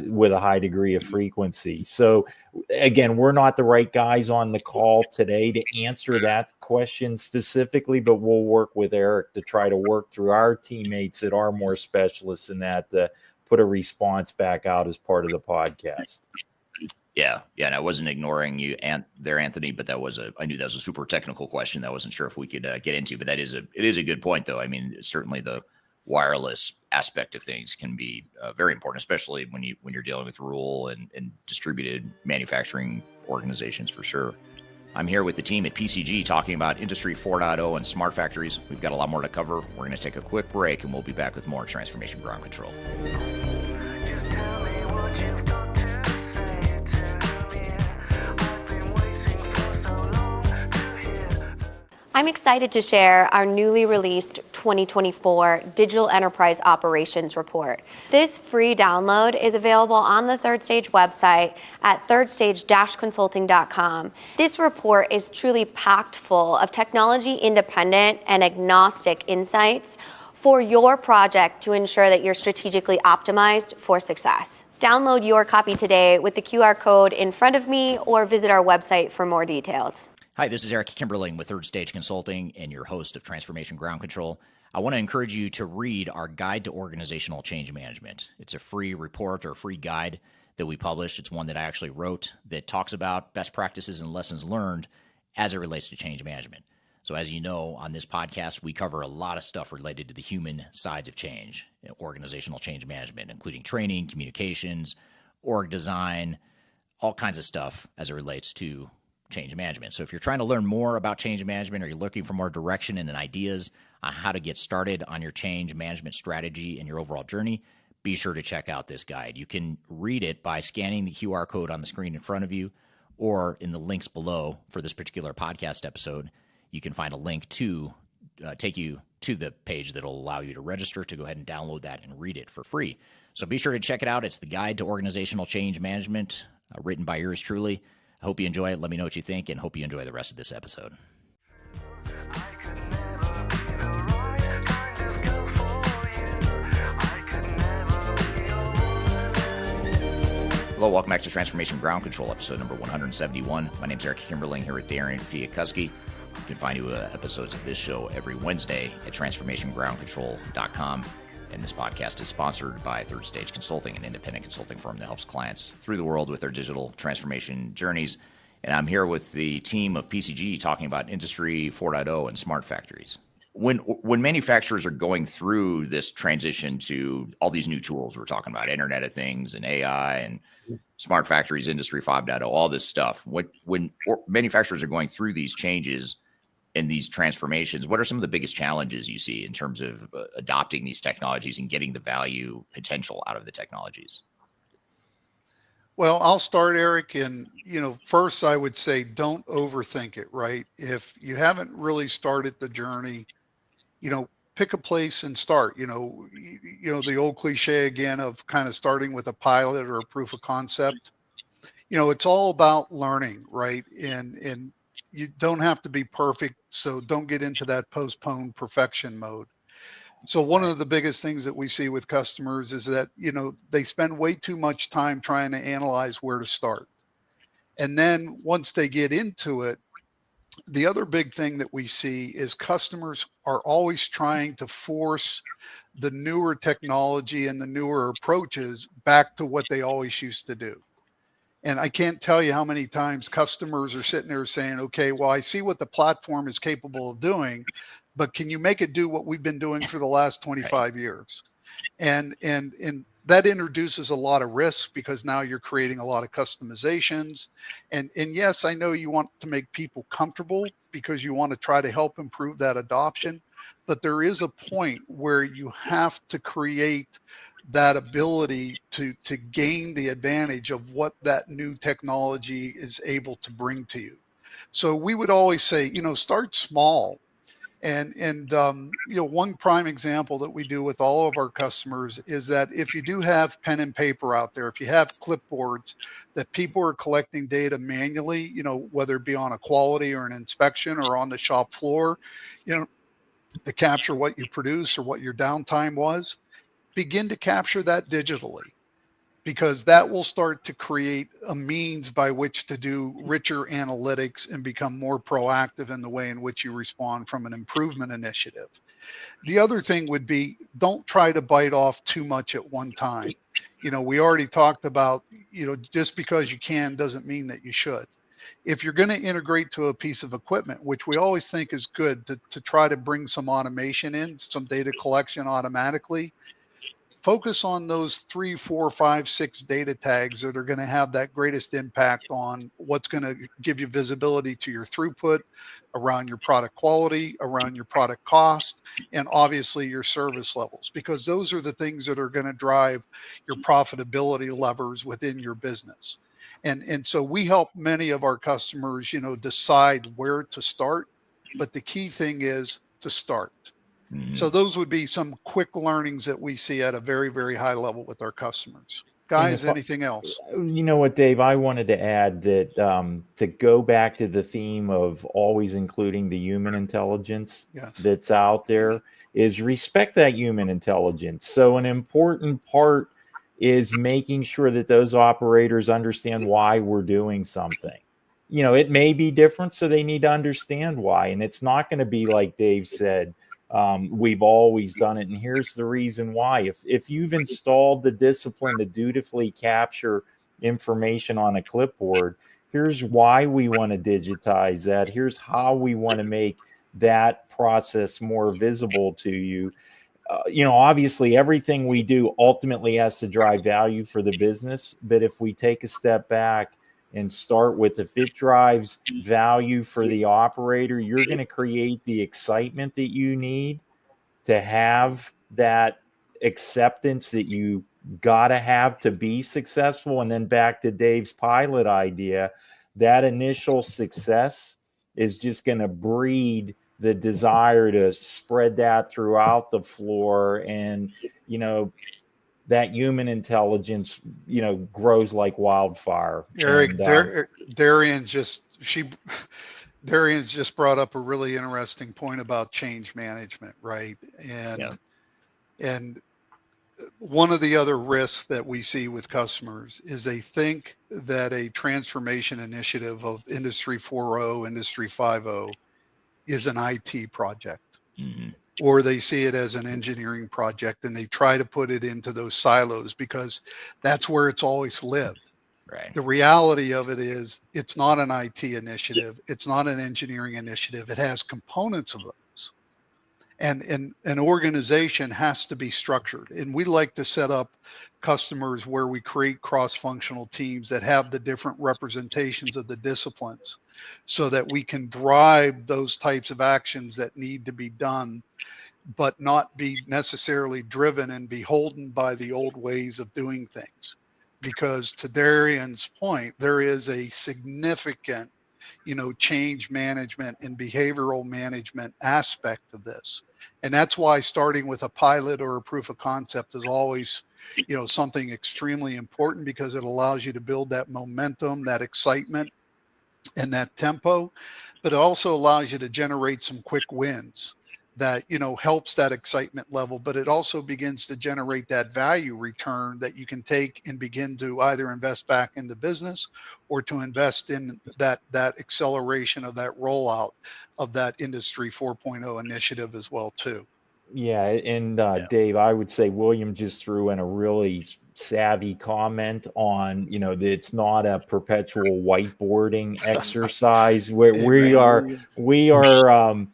S11: with a high degree of frequency. So again, we're not the right guys on the call today to answer that question specifically, but we'll work with Eric to try to work through our teammates that are more specialists in that to put a response back out as part of the podcast.
S1: Yeah. And I wasn't ignoring you there, Anthony, but I knew that was a super technical question that I wasn't sure if we could get into, but it is a good point though. I mean, certainly the wireless aspect of things can be very important, especially when you're dealing with rural and distributed manufacturing organizations, for sure. I'm here with the team at PCG talking about Industry 4.0 and smart factories. We've got a lot more to cover. We're going to take a quick break and we'll be back with more Transformation Ground Control.
S14: Just tell me what you've got to say to me. I've been waiting for so long to hear.
S7: I'm excited to share our newly released 2024 Digital Enterprise Operations Report. This free download is available on the Third Stage website at thirdstage-consulting.com. This report is truly packed full of technology-independent and agnostic insights for your project to ensure that you're strategically optimized for success. Download your copy today with the QR code in front of me or visit our website for more details.
S1: Hi, this is Eric Kimberling with Third Stage Consulting and your host of Transformation Ground Control. I want to encourage you to read our Guide to Organizational Change Management. It's a free report or free guide that we published. It's one that I actually wrote that talks about best practices and lessons learned as it relates to change management. So as you know, on this podcast, we cover a lot of stuff related to the human sides of change, organizational change management, including training, communications, org design, all kinds of stuff as it relates to change management. So if you're trying to learn more about change management or you're looking for more direction and ideas on how to get started on your change management strategy and your overall journey, be sure to check out this guide. You can read it by scanning the QR code on the screen in front of you, or in the links below for this particular podcast episode, you can find a link to take you to the page that will allow you to register to go ahead and download that and read it for free. So be sure to check it out. It's the Guide to Organizational Change Management, written by yours truly. I hope you enjoy it. Let me know what you think, and hope you enjoy the rest of this episode. Hello, welcome back to Transformation Ground Control, episode number 171. My name is Eric Kimberling here with Darian Chwialkowski. You can find new episodes of this show every Wednesday at transformationgroundcontrol.com. And this podcast is sponsored by Third Stage Consulting, an independent consulting firm that helps clients through the world with their digital transformation journeys. And I'm here with the team of PCG talking about Industry 4.0 and smart factories. When manufacturers are going through this transition to all these new tools, we're talking about Internet of Things and AI and smart factories, Industry 5.0, all this stuff. When manufacturers are going through these changes and these transformations, what are some of the biggest challenges you see in terms of adopting these technologies and getting the value potential out of the technologies?
S10: Well, I'll start, Eric. And, first I would say, don't overthink it, right? If you haven't really started the journey, pick a place and start. The old cliche again of kind of starting with a pilot or a proof of concept. It's all about learning, right? And you don't have to be perfect, so don't get into that postponed perfection mode. So one of the biggest things that we see with customers is that, they spend way too much time trying to analyze where to start. And then once they get into it, the other big thing that we see is customers are always trying to force the newer technology and the newer approaches back to what they always used to do. And I can't tell you how many times customers are sitting there saying, okay, well, I see what the platform is capable of doing, but can you make it do what we've been doing for the last 25 years? And that introduces a lot of risk because now you're creating a lot of customizations. And yes, I know you want to make people comfortable because you want to try to help improve that adoption, but there is a point where you have to create that ability to gain the advantage of what that new technology is able to bring to you. So we would always say, start small. And one prime example that we do with all of our customers is that if you do have pen and paper out there, if you have clipboards that people are collecting data manually, whether it be on a quality or an inspection or on the shop floor, to capture what you produce or what your downtime was, begin to capture that digitally, because that will start to create a means by which to do richer analytics and become more proactive in the way in which you respond from an improvement initiative. The other thing would be, don't try to bite off too much at one time. We already talked about, just because you can doesn't mean that you should. If you're going to integrate to a piece of equipment, which we always think is good to try to bring some automation in, some data collection automatically, focus on those 3, 4, 5, 6 data tags that are going to have that greatest impact on what's going to give you visibility to your throughput, around your product quality, around your product cost, and obviously your service levels, because those are the things that are going to drive your profitability levers within your business. And so we help many of our customers, decide where to start, but the key thing is to start. So those would be some quick learnings that we see at a very, very high level with our customers. Guys, anything else?
S11: You know what, Dave? I wanted to add that to go back to the theme of always including the human intelligence that's out there, is respect that human intelligence. So an important part is making sure that those operators understand why we're doing something. It may be different, so they need to understand why. And it's not going to be like Dave said, we've always done it, and here's the reason why. If you've installed the discipline to dutifully capture information on a clipboard, here's why we want to digitize that. Here's how we want to make that process more visible to you. Obviously everything we do ultimately has to drive value for the business, but if we take a step back and start with, if it drives value for the operator, you're going to create the excitement that you need to have that acceptance that you got to have to be successful. And then back to Dave's pilot idea, that initial success is just going to breed the desire to spread that throughout the floor. And, that human intelligence, grows like wildfire.
S10: Eric, Darian's just brought up a really interesting point about change management, right? And one of the other risks that we see with customers is they think that a transformation initiative of Industry 4.0, Industry 5.0 is an IT project. Or they see it as an engineering project, and they try to put it into those silos because that's where it's always lived.
S1: Right.
S10: The reality of it is, it's not an IT initiative. It's not an engineering initiative. It has components of those. And an organization has to be structured. And we like to set up customers where we create cross-functional teams that have the different representations of the disciplines, so that we can drive those types of actions that need to be done, but not be necessarily driven and beholden by the old ways of doing things. Because to Darian's point, there is a significant change management and behavioral management aspect of this. And that's why starting with a pilot or a proof of concept is always, something extremely important, because it allows you to build that momentum, that excitement, and that tempo, but it also allows you to generate some quick wins that helps that excitement level, but it also begins to generate that value return that you can take and begin to either invest back in the business or to invest in that acceleration of that rollout of that industry 4.0 initiative as well too.
S11: Yeah, and Dave, I would say William just threw in a really savvy comment on, that it's not a perpetual whiteboarding exercise. We are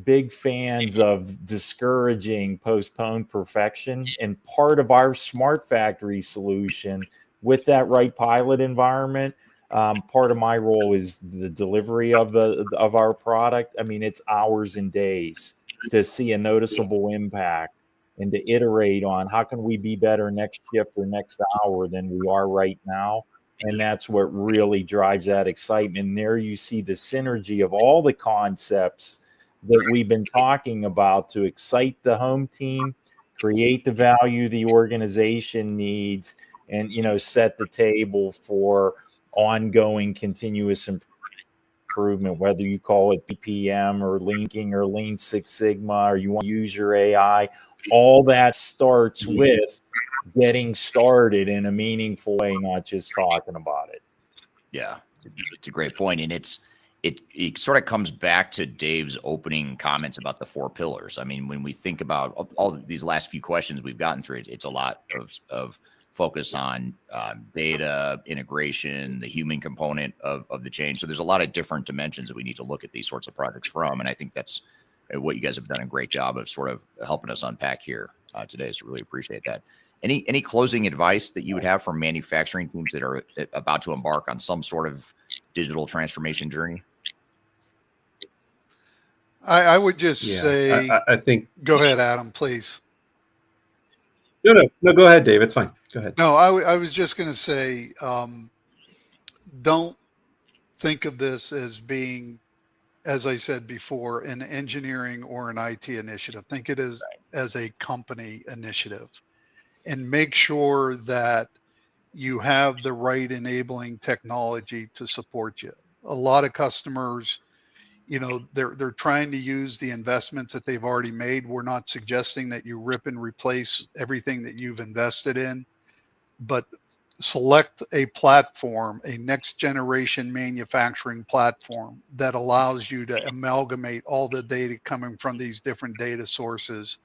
S11: big fans of discouraging postponed perfection, and part of our smart factory solution with that right pilot environment. Part of my role is the delivery of our product. I mean, it's hours and days to see a noticeable impact and to iterate on how can we be better next shift or next hour than we are right now. And that's what really drives that excitement. And there you see the synergy of all the concepts that we've been talking about to excite the home team, create the value the organization needs, and set the table for ongoing continuous improvement, whether you call it BPM or linking or Lean Six Sigma, or you want to use your AI. All that starts with getting started in a meaningful way, not just talking about it.
S1: Yeah, it's a great point. And it sort of comes back to Dave's opening comments about the 4 pillars. I mean, when we think about all these last few questions we've gotten through, it's a lot of focus on data integration, the human component of the change. So there's a lot of different dimensions that we need to look at these sorts of projects from. And I think that's what you guys have done a great job of sort of helping us unpack here today. So really appreciate that. Any closing advice that you would have for manufacturing teams that are about to embark on some sort of digital transformation journey?
S10: I would just say,
S9: I think.
S10: Go ahead, Adam, please.
S9: No, go ahead, Dave. It's fine. Go ahead.
S10: No, I was just going to say, don't think of this as being, as I said before, an engineering or an IT initiative. Think it as a company initiative, and make sure that you have the right enabling technology to support you. A lot of customers, they're trying to use the investments that they've already made. We're not suggesting that you rip and replace everything that you've invested in, but select a platform, a next generation manufacturing platform that allows you to amalgamate all the data coming from these different data sources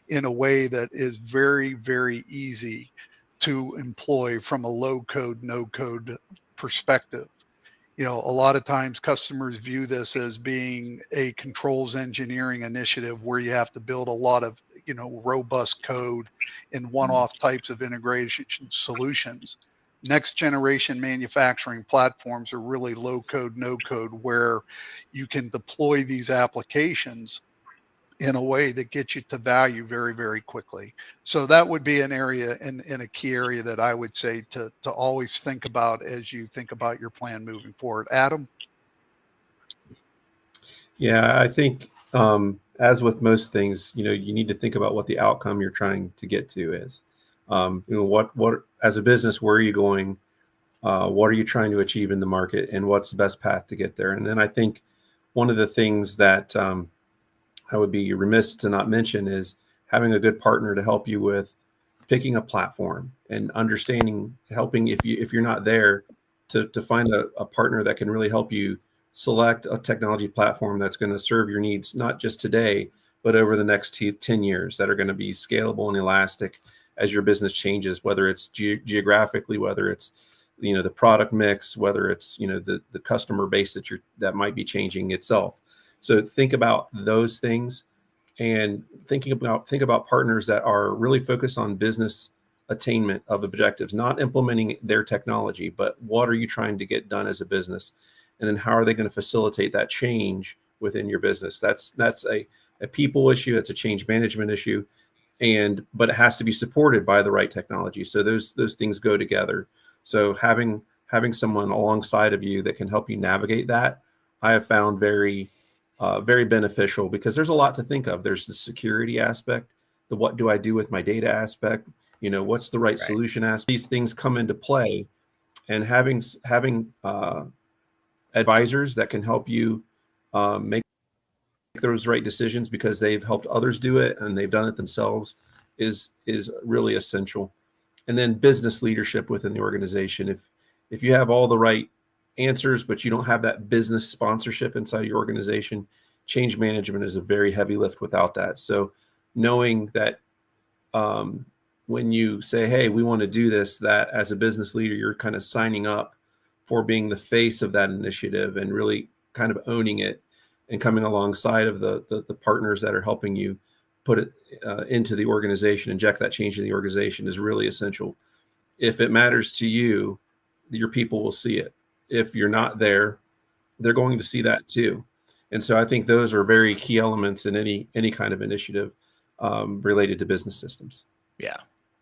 S10: in a way that is very, very easy to employ from a low code, no code perspective. A lot of times customers view this as being a controls engineering initiative where you have to build a lot of, robust code and one-off types of integration solutions. Next generation manufacturing platforms are really low code, no code, where you can deploy these applications in a way that gets you to value very, very quickly. So that would be an area in a key area that I would say to always think about as you think about your plan moving forward. Adam?
S9: Yeah, I think as with most things, you need to think about what the outcome you're trying to get to is. What as a business, where are you going? What are you trying to achieve in the market, and what's the best path to get there? And then I think one of the things that I would be remiss to not mention is having a good partner to help you with picking a platform and understanding, helping if you're not there to find a partner that can really help you select a technology platform that's going to serve your needs, not just today, but over the next 10 years, that are going to be scalable and elastic as your business changes, whether it's geographically, whether it's, the product mix, whether it's, the customer base that might be changing itself. So think about those things, and think about partners that are really focused on business attainment of objectives, not implementing their technology, but what are you trying to get done as a business? And then how are they going to facilitate that change within your business? That's a people issue. It's a change management issue, but it has to be supported by the right technology. So those things go together. So having having someone alongside of you that can help you navigate that, I have found very beneficial, because there's a lot to think of. There's the security aspect, the what do I do with my data aspect, what's the right solution aspect. These things come into play, and having advisors that can help you make those right decisions because they've helped others do it and they've done it themselves is really essential. And then business leadership within the organization. If you have all the right answers, but you don't have that business sponsorship inside your organization, change management is a very heavy lift without that. So knowing that when you say, hey, we want to do this, that as a business leader, you're kind of signing up for being the face of that initiative and really kind of owning it and coming alongside of the partners that are helping you put it into the organization, inject that change in the organization is really essential. If it matters to you, your people will see it. If you're not there, they're going to see that too. And so I think those are very key elements in any kind of initiative related to business systems.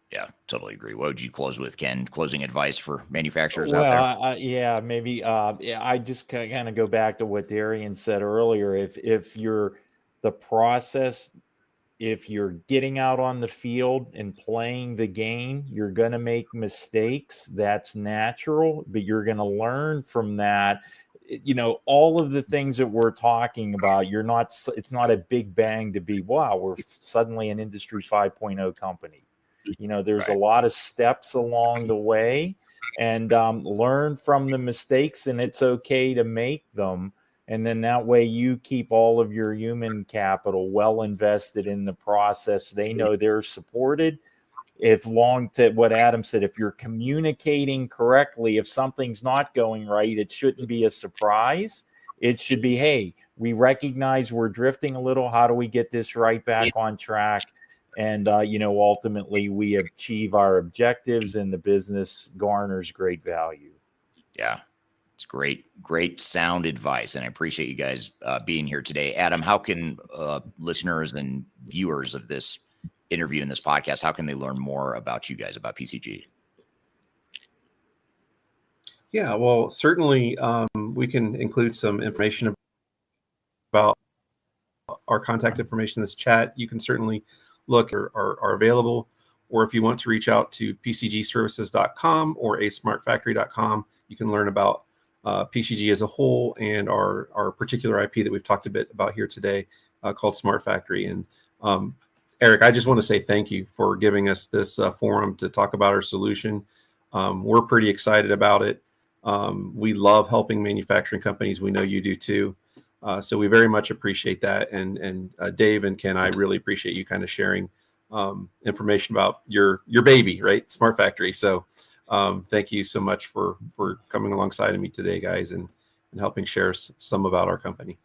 S1: Yeah, totally agree. What would you close with, Ken? Closing advice for manufacturers out there?
S11: Yeah, maybe. I just kind of go back to what Darian said earlier. If you're the process, if you're getting out on the field and playing the game, you're going to make mistakes. That's natural, but you're going to learn from that. All of the things that we're talking about, it's not a big bang to be, wow, we're suddenly an Industry 5.0 company. There's a lot of steps along the way, and learn from the mistakes, and it's okay to make them. And then that way you keep all of your human capital well invested in the process. They know they're supported. What Adam said, if you're communicating correctly, if something's not going right, it shouldn't be a surprise. It should be, hey, we recognize we're drifting a little. How do we get this right back on track? And, ultimately we achieve our objectives and the business garners great value.
S1: Yeah, it's great sound advice. And I appreciate you guys being here today. Adam, how can listeners and viewers of this interview and this podcast, how can they learn more about you guys, about PCG?
S9: Yeah, well, certainly we can include some information about our contact information in this chat. You can certainly look are available, or if you want to reach out to pcgservices.com or asmartfactory.com, you can learn about PCG as a whole and our particular IP that we've talked a bit about here today called Smart Factory. And Eric, I just want to say thank you for giving us this forum to talk about our solution. We're pretty excited about it. We love helping manufacturing companies. We know you do too. So we very much appreciate that. And Dave and Ken, I really appreciate you kind of sharing information about your baby, right? Smart Factory. So thank you so much for coming alongside of me today, guys, and helping share some about our company.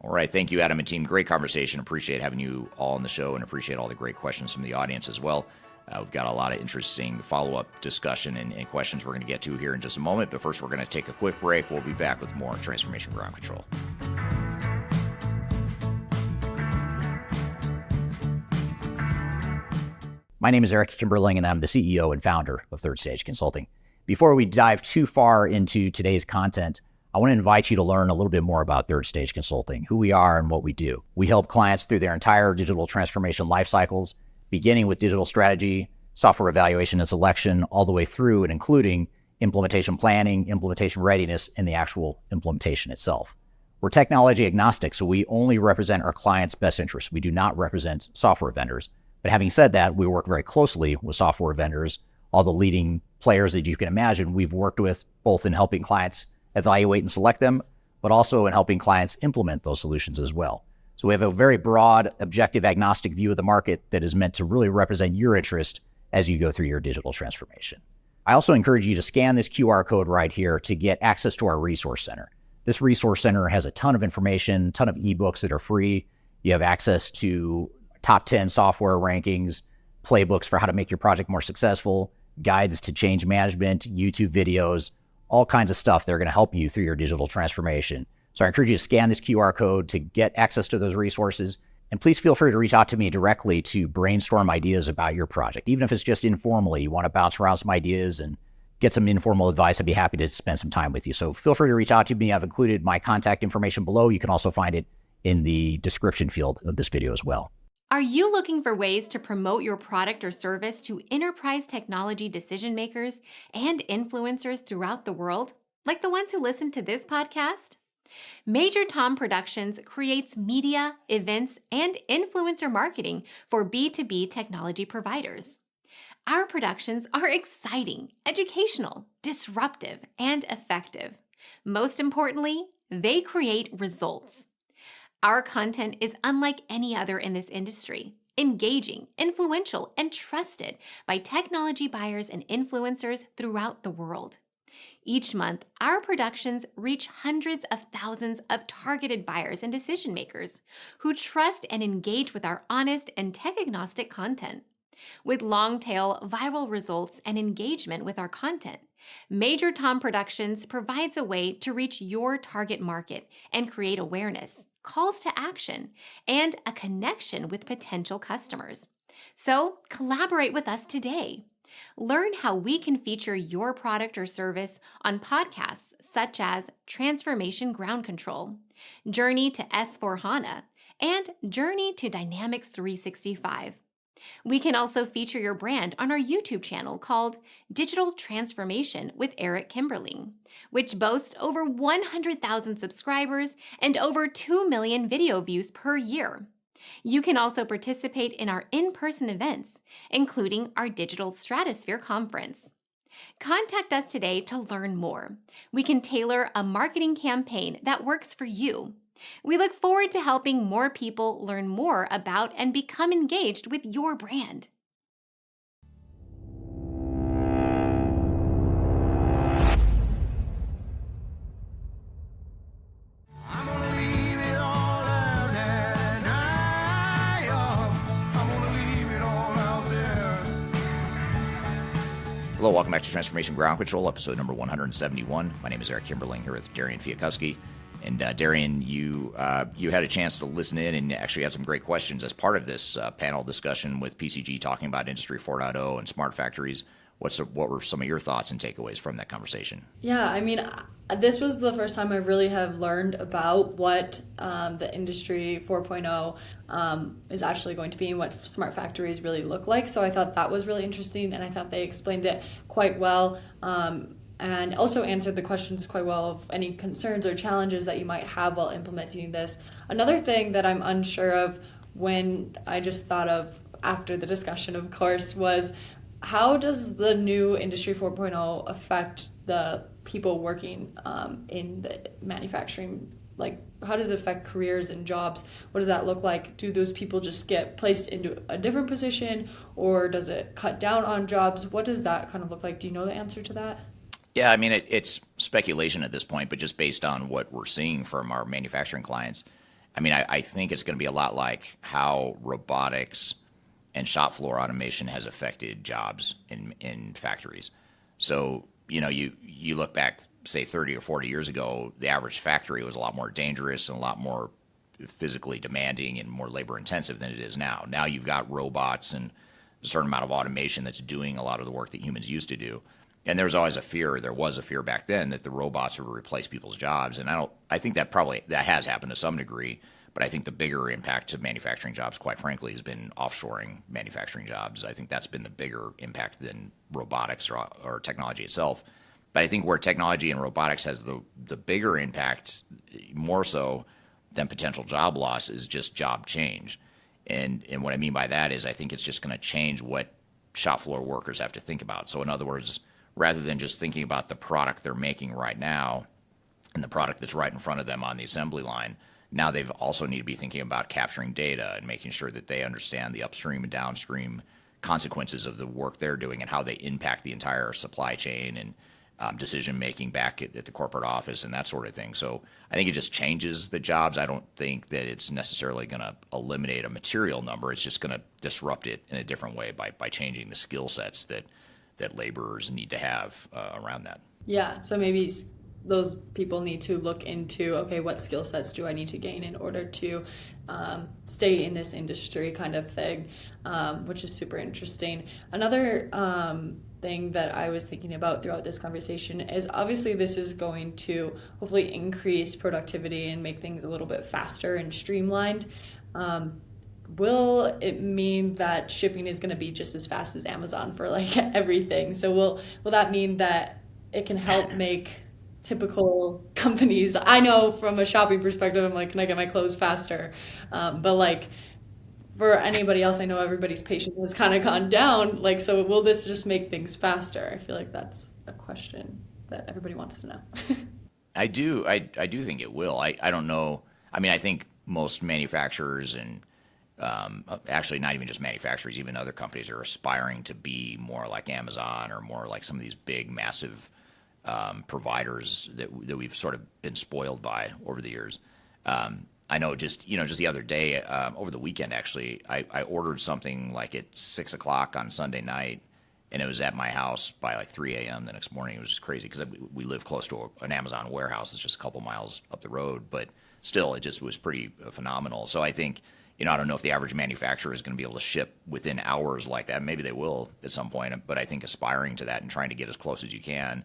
S1: All right. Thank you, Adam and team. Great conversation. Appreciate having you all on the show, and appreciate all the great questions from the audience as well. We've got a lot of interesting follow-up discussion and questions we're going to get to here in just a moment. But first, we're going to take a quick break. We'll be back with more Transformation Ground Control. My name is Eric Kimberling, and I'm the CEO and founder of Third Stage Consulting. Before we dive too far into today's content, I want to invite you to learn a little bit more about Third Stage Consulting, who we are and what we do. We help clients through their entire digital transformation life cycles, beginning with digital strategy, software evaluation and selection, all the way through and including implementation planning, implementation readiness, and the actual implementation itself. We're technology agnostic, so we only represent our clients' best interests. We do not represent software vendors. But having said that, we work very closely with software vendors, all the leading players that you can imagine we've worked with, both in helping clients evaluate and select them, but also in helping clients implement those solutions as well. So we have a very broad, objective, agnostic view of the market that is meant to really represent your interest as you go through your digital transformation. I also encourage you to scan this QR code right here to get access to our resource center. This resource center has a ton of information, ton of ebooks that are free. You have access to top 10 software rankings, playbooks for how to make your project more successful, guides to change management, YouTube videos, all kinds of stuff that are going to help you through your digital transformation. So I encourage you to scan this QR code to get access to those resources. And please feel free to reach out to me directly to brainstorm ideas about your project. Even if it's just informally, you want to bounce around some ideas and
S15: get some informal advice, I'd be happy to spend some time with you. So feel free to reach out to me. I've included my contact information below. You can also find it in the description field of this video as well.
S6: Are you looking for ways to promote your product or service to enterprise technology decision makers and influencers throughout the world, like the ones who listen to this podcast? Major Tom Productions creates media, events, and influencer marketing for B2B technology providers. Our productions are exciting, educational, disruptive, and effective. Most importantly, they create results. Our content is unlike any other in this industry, engaging, influential, and trusted by technology buyers and influencers throughout the world. Each month, our productions reach hundreds of thousands of targeted buyers and decision makers who trust and engage with our honest and tech-agnostic content. With long-tail viral results and engagement with our content, Major Tom Productions provides a way to reach your target market and create awareness, calls to action, and a connection with potential customers. So collaborate with us today. Learn how we can feature your product or service on podcasts such as Transformation Ground Control, Journey to S4HANA, and Journey to Dynamics 365. We can also feature your brand on our YouTube channel called Digital Transformation with Eric Kimberling, which boasts over 100,000 subscribers and over 2 million video views per year. You can also participate in our in-person events, including our Digital Stratosphere Conference. Contact us today to learn more. We can tailor a marketing campaign that works for you. We look forward to helping more people learn more about and become engaged with your brand.
S1: Hello, welcome back to Transformation Ground Control, episode number 171. My name is Eric Kimberling here with Darian Chwialkowski. And Darian, you had a chance to listen in and actually had some great questions as part of this panel discussion with PCG talking about Industry 4.0 and smart factories. What were some of your thoughts and takeaways from that conversation?
S4: Yeah, I mean, this was the first time I really have learned about what the Industry 4.0 is actually going to be and what smart factories really look like. So I thought that was really interesting, and I thought they explained it quite well. And also answered the questions quite well of any concerns or challenges that you might have while implementing this. Another thing that I'm unsure of when I just thought of after the discussion, of course, was how does the new Industry 4.0 affect the people working in the manufacturing? Like, how does it affect careers and jobs? What does that look like? Do those people just get placed into a different position, or does it cut down on jobs? What does that kind of look like? Do you know the answer to that?
S1: Yeah, I mean, it's speculation at this point, but just based on what we're seeing from our manufacturing clients, I mean, I think it's going to be a lot like how robotics and shop floor automation has affected jobs in factories. So, you know, you look back, say, 30 or 40 years ago, the average factory was a lot more dangerous and a lot more physically demanding and more labor intensive than it is now. Now you've got robots and a certain amount of automation that's doing a lot of the work that humans used to do. And there was a fear back then that the robots would replace people's jobs. And I think that has happened to some degree, but I think the bigger impact to manufacturing jobs, quite frankly, has been offshoring manufacturing jobs. I think that's been the bigger impact than robotics or technology itself. But I think where technology and robotics has the bigger impact, more so than potential job loss, is just job change. And what I mean by that is I think it's just going to change what shop floor workers have to think about. So in other words, rather than just thinking about the product they're making right now and the product that's right in front of them on the assembly line, now they've also need to be thinking about capturing data and making sure that they understand the upstream and downstream consequences of the work they're doing and how they impact the entire supply chain and decision-making back at the corporate office and that sort of thing. So I think it just changes the jobs. I don't think that it's necessarily going to eliminate a material number. It's just going to disrupt it in a different way by changing the skill sets that laborers need to have around that.
S4: Yeah, so maybe those people need to look into, okay, what skill sets do I need to gain in order to stay in this industry kind of thing, which is super interesting. Another thing that I was thinking about throughout this conversation is obviously this is going to hopefully increase productivity and make things a little bit faster and streamlined. Will it mean that shipping is going to be just as fast as Amazon for like everything? So will that mean that it can help make typical companies? I know from a shopping perspective, I'm like, can I get my clothes faster? But like for anybody else, I know everybody's patience has kind of gone down. Like, so will this just make things faster? I feel like that's a question that everybody wants to know.
S1: I do think it will. I don't know. I mean, I think most manufacturers and actually not even just manufacturers, even other companies are aspiring to be more like Amazon or more like some of these big, massive providers that we've sort of been spoiled by over the years. I know just the other day, over the weekend, actually, I ordered something like at 6 o'clock on Sunday night, and it was at my house by like 3 a.m. the next morning. It was just crazy because we live close to an Amazon warehouse. It's just a couple miles up the road, but still, it just was pretty phenomenal. So I think, I don't know if the average manufacturer is going to be able to ship within hours like that. Maybe they will at some point, but I think aspiring to that and trying to get as close as you can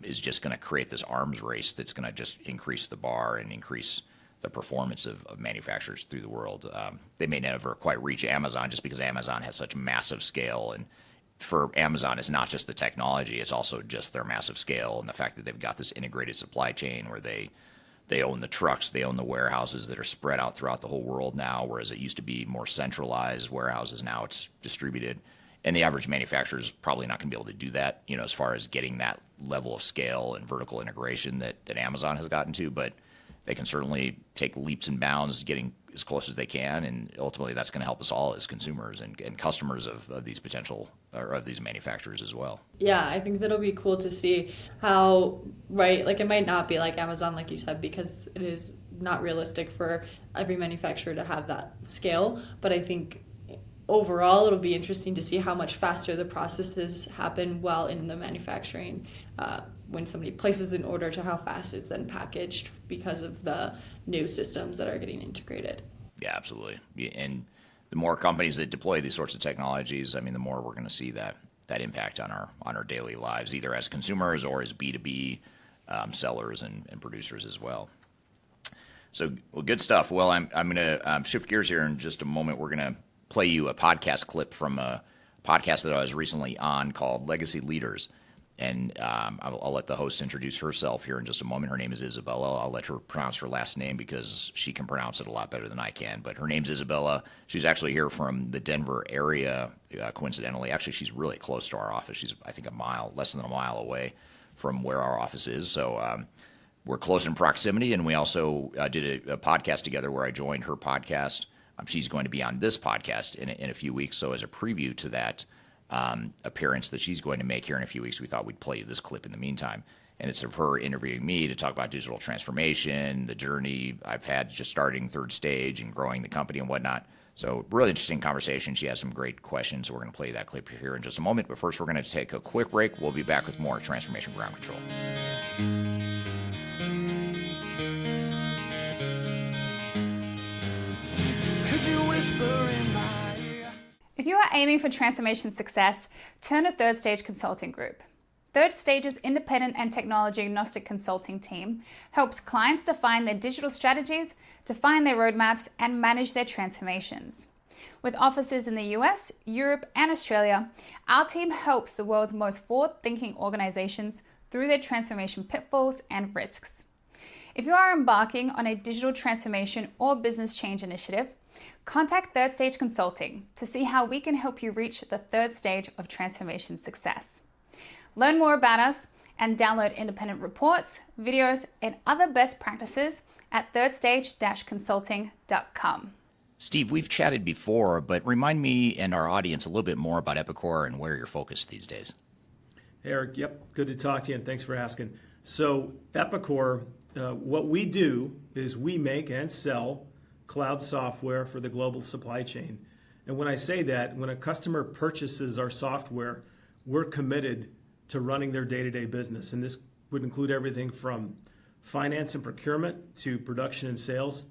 S1: is just going to create this arms race that's going to just increase the bar and increase the performance of manufacturers through the world. They may never quite reach Amazon just because Amazon has such massive scale. And for Amazon, it's not just the technology, it's also just their massive scale and the fact that they've got this integrated supply chain where they own the trucks, they own the warehouses that are spread out throughout the whole world now, whereas it used to be more centralized warehouses. Now it's distributed. And the average manufacturer is probably not going to be able to do that, as far as getting that level of scale and vertical integration that Amazon has gotten to. But they can certainly take leaps and bounds getting as close as they can, and ultimately that's going to help us all as consumers and customers of these potential or of these manufacturers as well.
S4: Yeah, I think that'll be cool to see how, right, like it might not be like Amazon, like you said, because it is not realistic for every manufacturer to have that scale, but I think overall it'll be interesting to see how much faster the processes happen while in the manufacturing when somebody places an order to how fast it's then packaged because of the new systems that are getting integrated.
S1: Yeah, absolutely. And the more companies that deploy these sorts of technologies, I mean, the more we're going to see that impact on our daily lives, either as consumers or as B2B sellers and producers as well. So, well, good stuff. Well, I'm going to shift gears here in just a moment. We're going to play you a podcast clip from a podcast that I was recently on called Legacy Leaders. And I'll let the host introduce herself here in just a moment. Her name is Izabela. I'll let her pronounce her last name because she can pronounce it a lot better than I can. But her name's Izabela. She's actually here from the Denver area, coincidentally. Actually, she's really close to our office. She's, I think, less than a mile away from where our office is. So we're close in proximity. And we also did a podcast together where I joined her podcast. She's going to be on this podcast in a few weeks. So as a preview to that appearance that she's going to make here in a few weeks, we thought we'd play you this clip in the meantime. And it's of her interviewing me to talk about digital transformation, the journey I've had just starting third stage and growing the company and whatnot. So really interesting conversation. She has some great questions. So we're going to play that clip here in just a moment. But first, we're going to take a quick break. We'll be back with more Transformation Ground Control.
S8: Could you whisper in my
S5: If you are aiming for transformation success, turn to Third Stage Consulting Group. Third Stage's independent and technology agnostic consulting team helps clients define their digital strategies, define their roadmaps, and manage their transformations. With offices in the US, Europe, and Australia, our team helps the world's most forward-thinking organizations through their transformation pitfalls and risks. If you are embarking on a digital transformation or business change initiative, contact Third Stage Consulting to see how we can help you reach the third stage of transformation success. Learn more about us and download independent reports, videos, and other best practices at thirdstage-consulting.com.
S1: Steve, we've chatted before, but remind me and our audience a little bit more about Epicor and where you're focused these days.
S12: Hey, Eric, yep, good to talk to you, and thanks for asking. So Epicor, what we do is we make and sell cloud software for the global supply chain. And when I say that, when a customer purchases our software, we're committed to running their day-to-day business. And this would include everything from finance and procurement to production and sales.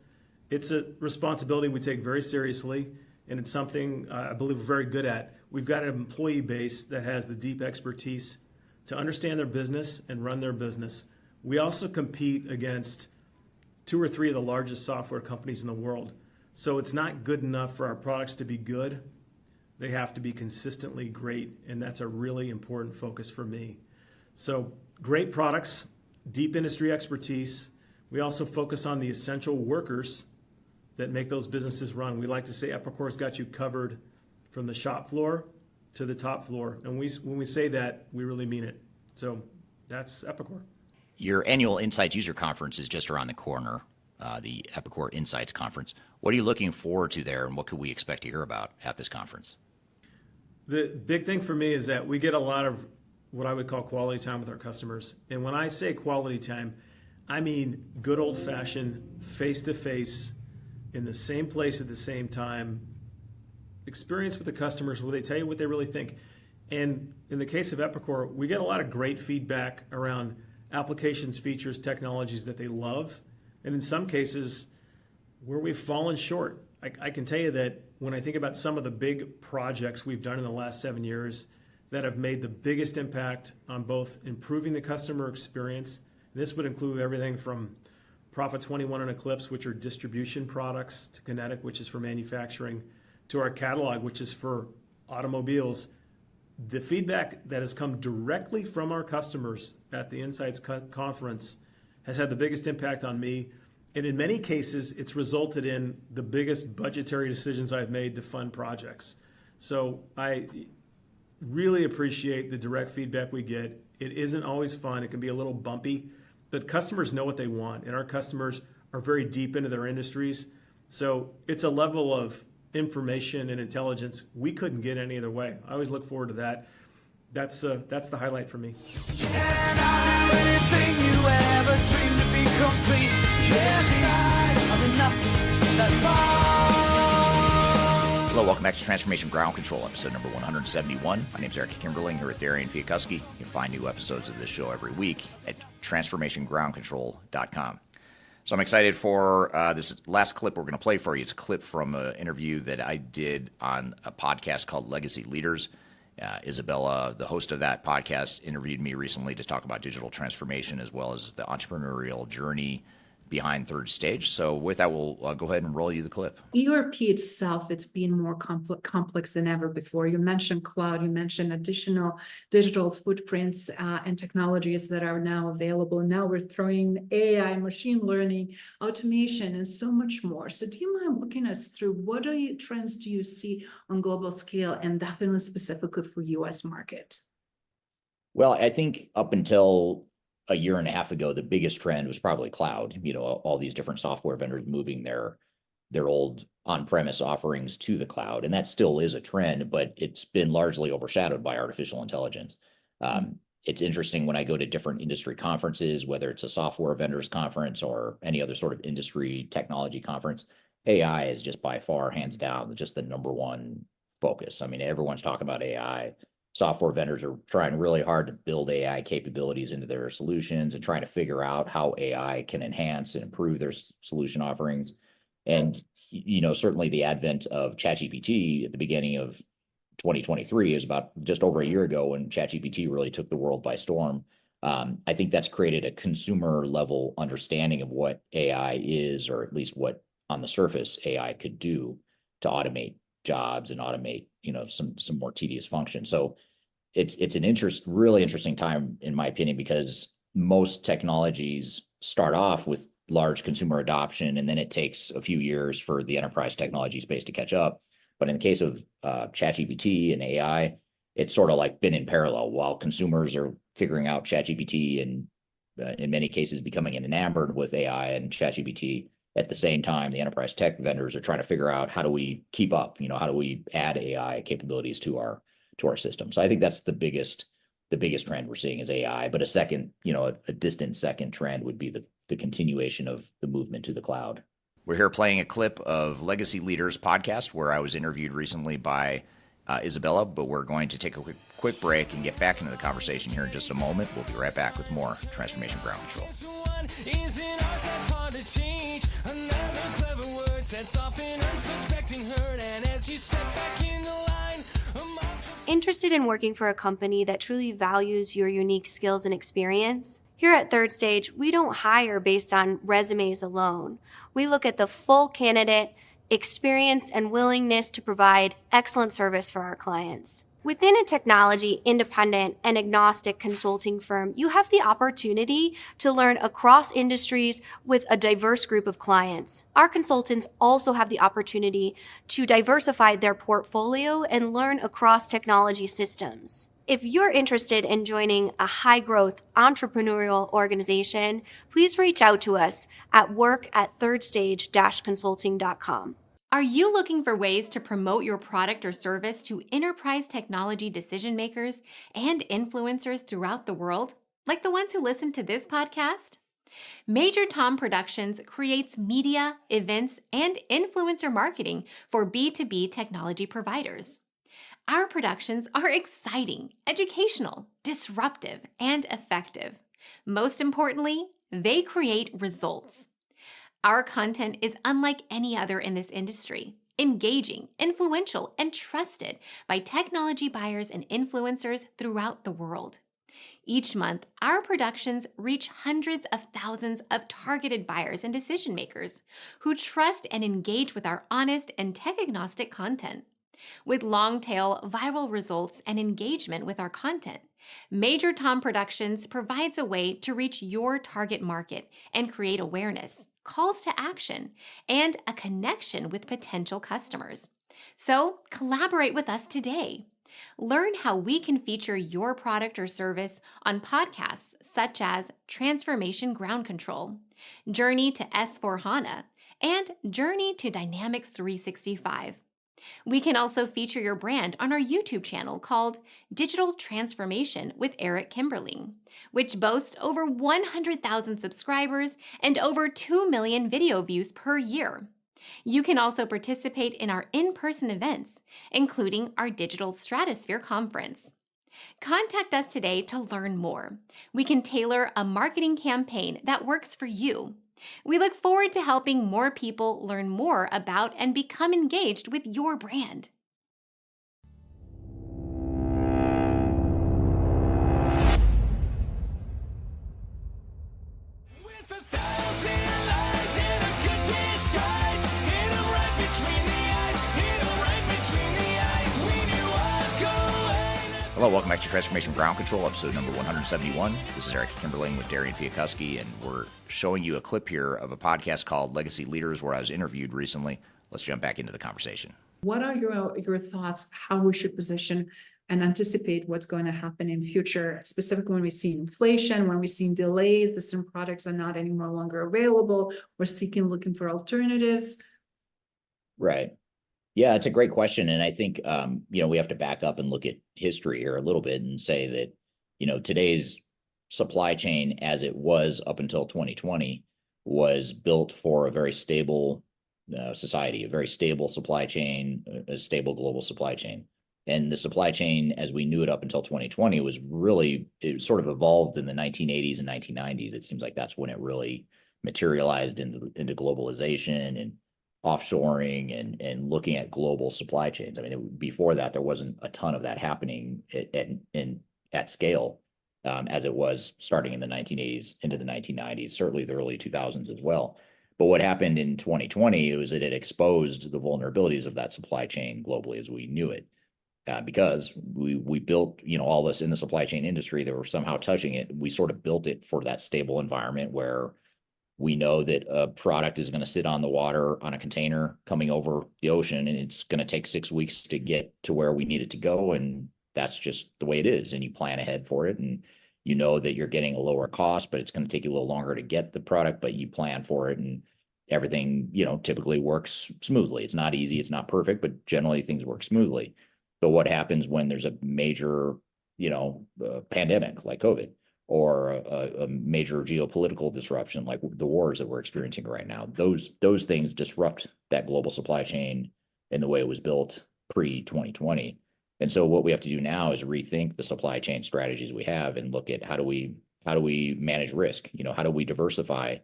S12: It's a responsibility we take very seriously, and it's something I believe we're very good at. We've got an employee base that has the deep expertise to understand their business and run their business. We also compete against 2 or 3 of the largest software companies in the world. So it's not good enough for our products to be good. They have to be consistently great, and that's a really important focus for me. So great products, deep industry expertise. We also focus on the essential workers that make those businesses run. We like to say Epicore's got you covered from the shop floor to the top floor. And when we say that, we really mean it. So that's Epicore.
S1: Your annual Insights User Conference is just around the corner, the Epicore Insights Conference. What are you looking forward to there, and what could we expect to hear about at this conference?
S12: The big thing for me is that we get a lot of what I would call quality time with our customers. And when I say quality time, I mean good old-fashioned, face-to-face, in the same place at the same time, experience with the customers where they tell you what they really think. And in the case of Epicore, we get a lot of great feedback around applications, features, technologies that they love. And in some cases, where we've fallen short. I can tell you that when I think about some of the big projects we've done in the last 7 years that have made the biggest impact on both improving the customer experience, this would include everything from Prophet 21 and Eclipse, which are distribution products, to Kinetic, which is for manufacturing, to our catalog, which is for automobiles. The feedback that has come directly from our customers at the Insights Conference has had the biggest impact on me. And in many cases, it's resulted in the biggest budgetary decisions I've made to fund projects. So I really appreciate the direct feedback we get. It isn't always fun. It can be a little bumpy, but customers know what they want, and our customers are very deep into their industries. So it's a level of information and intelligence we couldn't get any other way. I always look forward to that. That's the highlight for me.
S14: And I'll do anything you ever dreamed to be complete. Yes, I'm nothing that's
S1: Hello, welcome back to Transformation Ground Control, episode number 171. My name is Eric Kimberling here with Darian Chwialkowski. You can find new episodes of this show every week at transformationgroundcontrol.com. So I'm excited for this last clip we're going to play for you. It's a clip from an interview that I did on a podcast called Legacy Leaders. Izabela, the host of that podcast, interviewed me recently to talk about digital transformation as well as the entrepreneurial journey behind Third Stage. So with that, we'll go ahead and roll you the clip.
S16: ERP itself, it's been more complex than ever before. You mentioned cloud, you mentioned additional digital footprints and technologies that are now available. Now we're throwing AI, machine learning, automation, and so much more. So do you mind walking us through what trends do you see on global scale and definitely specifically for US market?
S1: Well, I think up until a year and a half ago, the biggest trend was probably cloud. You know, all these different software vendors moving their old on-premise offerings to the cloud, and that still is a trend, but it's been largely overshadowed by artificial intelligence. It's interesting when I go to different industry conferences, whether it's a software vendors conference or any other sort of industry technology conference, AI is just by far, hands down, just the number one focus. I mean, everyone's talking about AI. Software vendors are trying really hard to build AI capabilities into their solutions and trying to figure out how AI can enhance and improve their solution offerings. And, you know, certainly the advent of ChatGPT at the beginning of 2023 is about just over a year ago when ChatGPT really took the world by storm. I think that's created a consumer level understanding of what AI is, or at least what on the surface AI could do to automate jobs and automate, you know, some more tedious functions. So it's an really interesting time, in my opinion, because most technologies start off with large consumer adoption, and then it takes a few years for the enterprise technology space to catch up. But in the case of ChatGPT and AI, it's sort of like been in parallel. While consumers are figuring out ChatGPT and in many cases becoming enamored with AI and ChatGPT, at the same time, the enterprise tech vendors are trying to figure out, how do we keep up? You know, how do we add AI capabilities to our system? So I think that's the biggest trend we're seeing is AI. But a second, you know, a distant second trend would be the continuation of the movement to the cloud. We're here playing a clip of Legacy Leaders podcast where I was interviewed recently by Izabela, but we're going to take a quick break and get back into the conversation here in just a moment. We'll be right back with more Transformation Ground Control.
S14: is an art that's hard to change. Another clever word sets off an unsuspecting hurt, and as you step back in the line,
S7: Interested in working for a company that truly values your unique skills and experience? Here at Third Stage, we don't hire based on resumes alone. We look at the full candidate, experience, and willingness to provide excellent service for our clients. Within a technology, independent, and agnostic consulting firm, you have the opportunity to learn across industries with a diverse group of clients. Our consultants also have the opportunity to diversify their portfolio and learn across technology systems. If you're interested in joining a high-growth entrepreneurial organization, please reach out to us at work@thirdstage-consulting.com.
S6: Are you looking for ways to promote your product or service to enterprise technology decision makers and influencers throughout the world, like the ones who listen to this podcast? Major Tom Productions creates media, events, and influencer marketing for B2B technology providers. Our productions are exciting, educational, disruptive, and effective. Most importantly, they create results. Our content is unlike any other in this industry, engaging, influential, and trusted by technology buyers and influencers throughout the world. Each month, our productions reach hundreds of thousands of targeted buyers and decision makers who trust and engage with our honest and tech-agnostic content. With long-tail viral results and engagement with our content, Major Tom Productions provides a way to reach your target market and create awareness, calls to action, and a connection with potential customers. So collaborate with us today. Learn how we can feature your product or service on podcasts such as Transformation Ground Control, Journey to S4HANA, and Journey to Dynamics 365. We can also feature your brand on our YouTube channel called Digital Transformation with Eric Kimberling, which boasts over 100,000 subscribers and over 2 million video views per year. You can also participate in our in-person events, including our Digital Stratosphere Conference. Contact us today to learn more. We can tailor a marketing campaign that works for you. We look forward to helping more people learn more about and become engaged with your brand.
S1: Hello, welcome back to Transformation Ground Control, episode number 171. This is Eric Kimberling with Darian Chwialkowski, and we're showing you a clip here of a podcast called Legacy Leaders, where I was interviewed recently. Let's jump back into the conversation.
S16: What are your thoughts how we should position and anticipate what's going to happen in future, specifically when we see inflation, when we see delays, that certain products are not any more longer available, we're looking for alternatives?
S15: Right. Yeah, it's a great question. And I think, we have to back up and look at history here a little bit and say that, today's supply chain as it was up until 2020 was built for a very stable society, a very stable supply chain, a stable global supply chain. And the supply chain as we knew it up until 2020 it sort of evolved in the 1980s and 1990s. It seems like that's when it really materialized into globalization and offshoring and looking at global supply chains. I mean, before that, there wasn't a ton of that happening at scale as it was starting in the 1980s into the 1990s, certainly the early 2000s as well. But what happened in 2020 was that it exposed the vulnerabilities of that supply chain globally as we knew it. Because we built, all this in the supply chain industry that were somehow touching it. We sort of built it for that stable environment where we know that a product is going to sit on the water on a container coming over the ocean, and it's going to take 6 weeks to get to where we need it to go. And that's just the way it is. And you plan ahead for it. And you know that you're getting a lower cost, but it's going to take you a little longer to get the product, but you plan for it. And everything, typically works smoothly. It's not easy. It's not perfect, but generally things work smoothly. So what happens when there's a major, pandemic like COVID? Or a major geopolitical disruption like the wars that we're experiencing right now? Those things disrupt that global supply chain in the way it was built pre-2020. And so what we have to do now is rethink the supply chain strategies we have and look at how do we manage risk? How do we diversify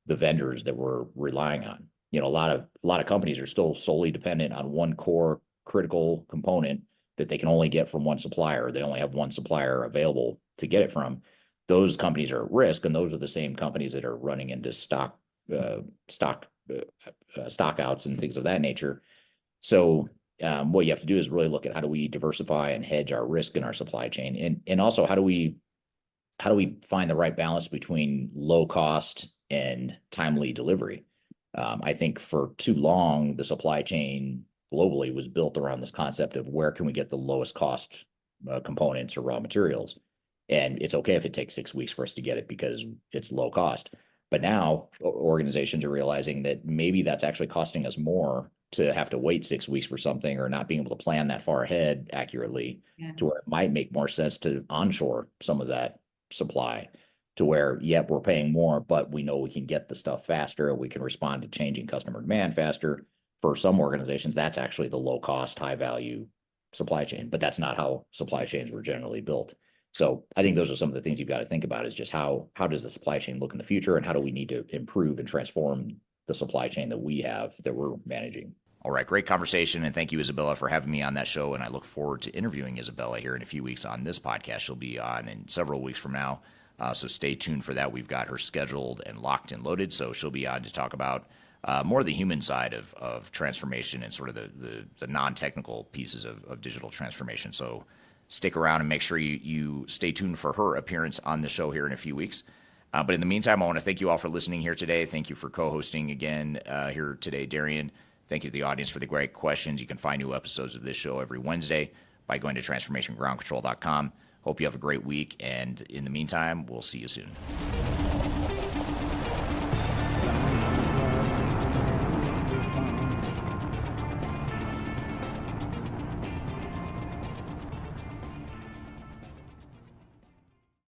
S15: the vendors that we're relying on? a lot of companies are still solely dependent on one core critical component that they can only get from one supplier. They only have one supplier available to get it from. Those companies are at risk, and those are the same companies that are running into stockouts and things of that nature. So what you have to do is really look at how do we diversify and hedge our risk in our supply chain, and also how do we find the right balance between low cost and timely delivery. I think for too long, the supply chain globally was built around this concept of where can we get the lowest cost components or raw materials. And it's okay if it takes 6 weeks for us to get it because it's low cost. But now organizations are realizing that maybe that's actually costing us more to have to wait 6 weeks for something, or not being able to plan that far ahead accurately, to where it might make more sense to onshore some of that supply, to where, yep, we're paying more, but we know we can get the stuff faster. We can respond to changing customer demand faster. For some organizations, that's actually the low cost, high value supply chain, but that's not how supply chains were generally built. So I think those are some of the things you've got to think about, is just how does the supply chain look in the future, and how do we need to improve and transform the supply chain that we're managing.
S1: All right, great conversation, and thank you, Izabela, for having me on that show, and I look forward to interviewing Izabela here in a few weeks on this podcast. She'll be on in several weeks from now, so stay tuned for that. We've got her scheduled and locked and loaded, so she'll be on to talk about more the human side of transformation and sort of the non-technical pieces of digital transformation. So stick around and make sure you stay tuned for her appearance on the show here in a few weeks. But in the meantime, I want to thank you all for listening here today. Thank you for co-hosting again here today, Darian. Thank you to the audience for the great questions. You can find new episodes of this show every Wednesday by going to transformationgroundcontrol.com. Hope you have a great week, and in the meantime, we'll see you soon.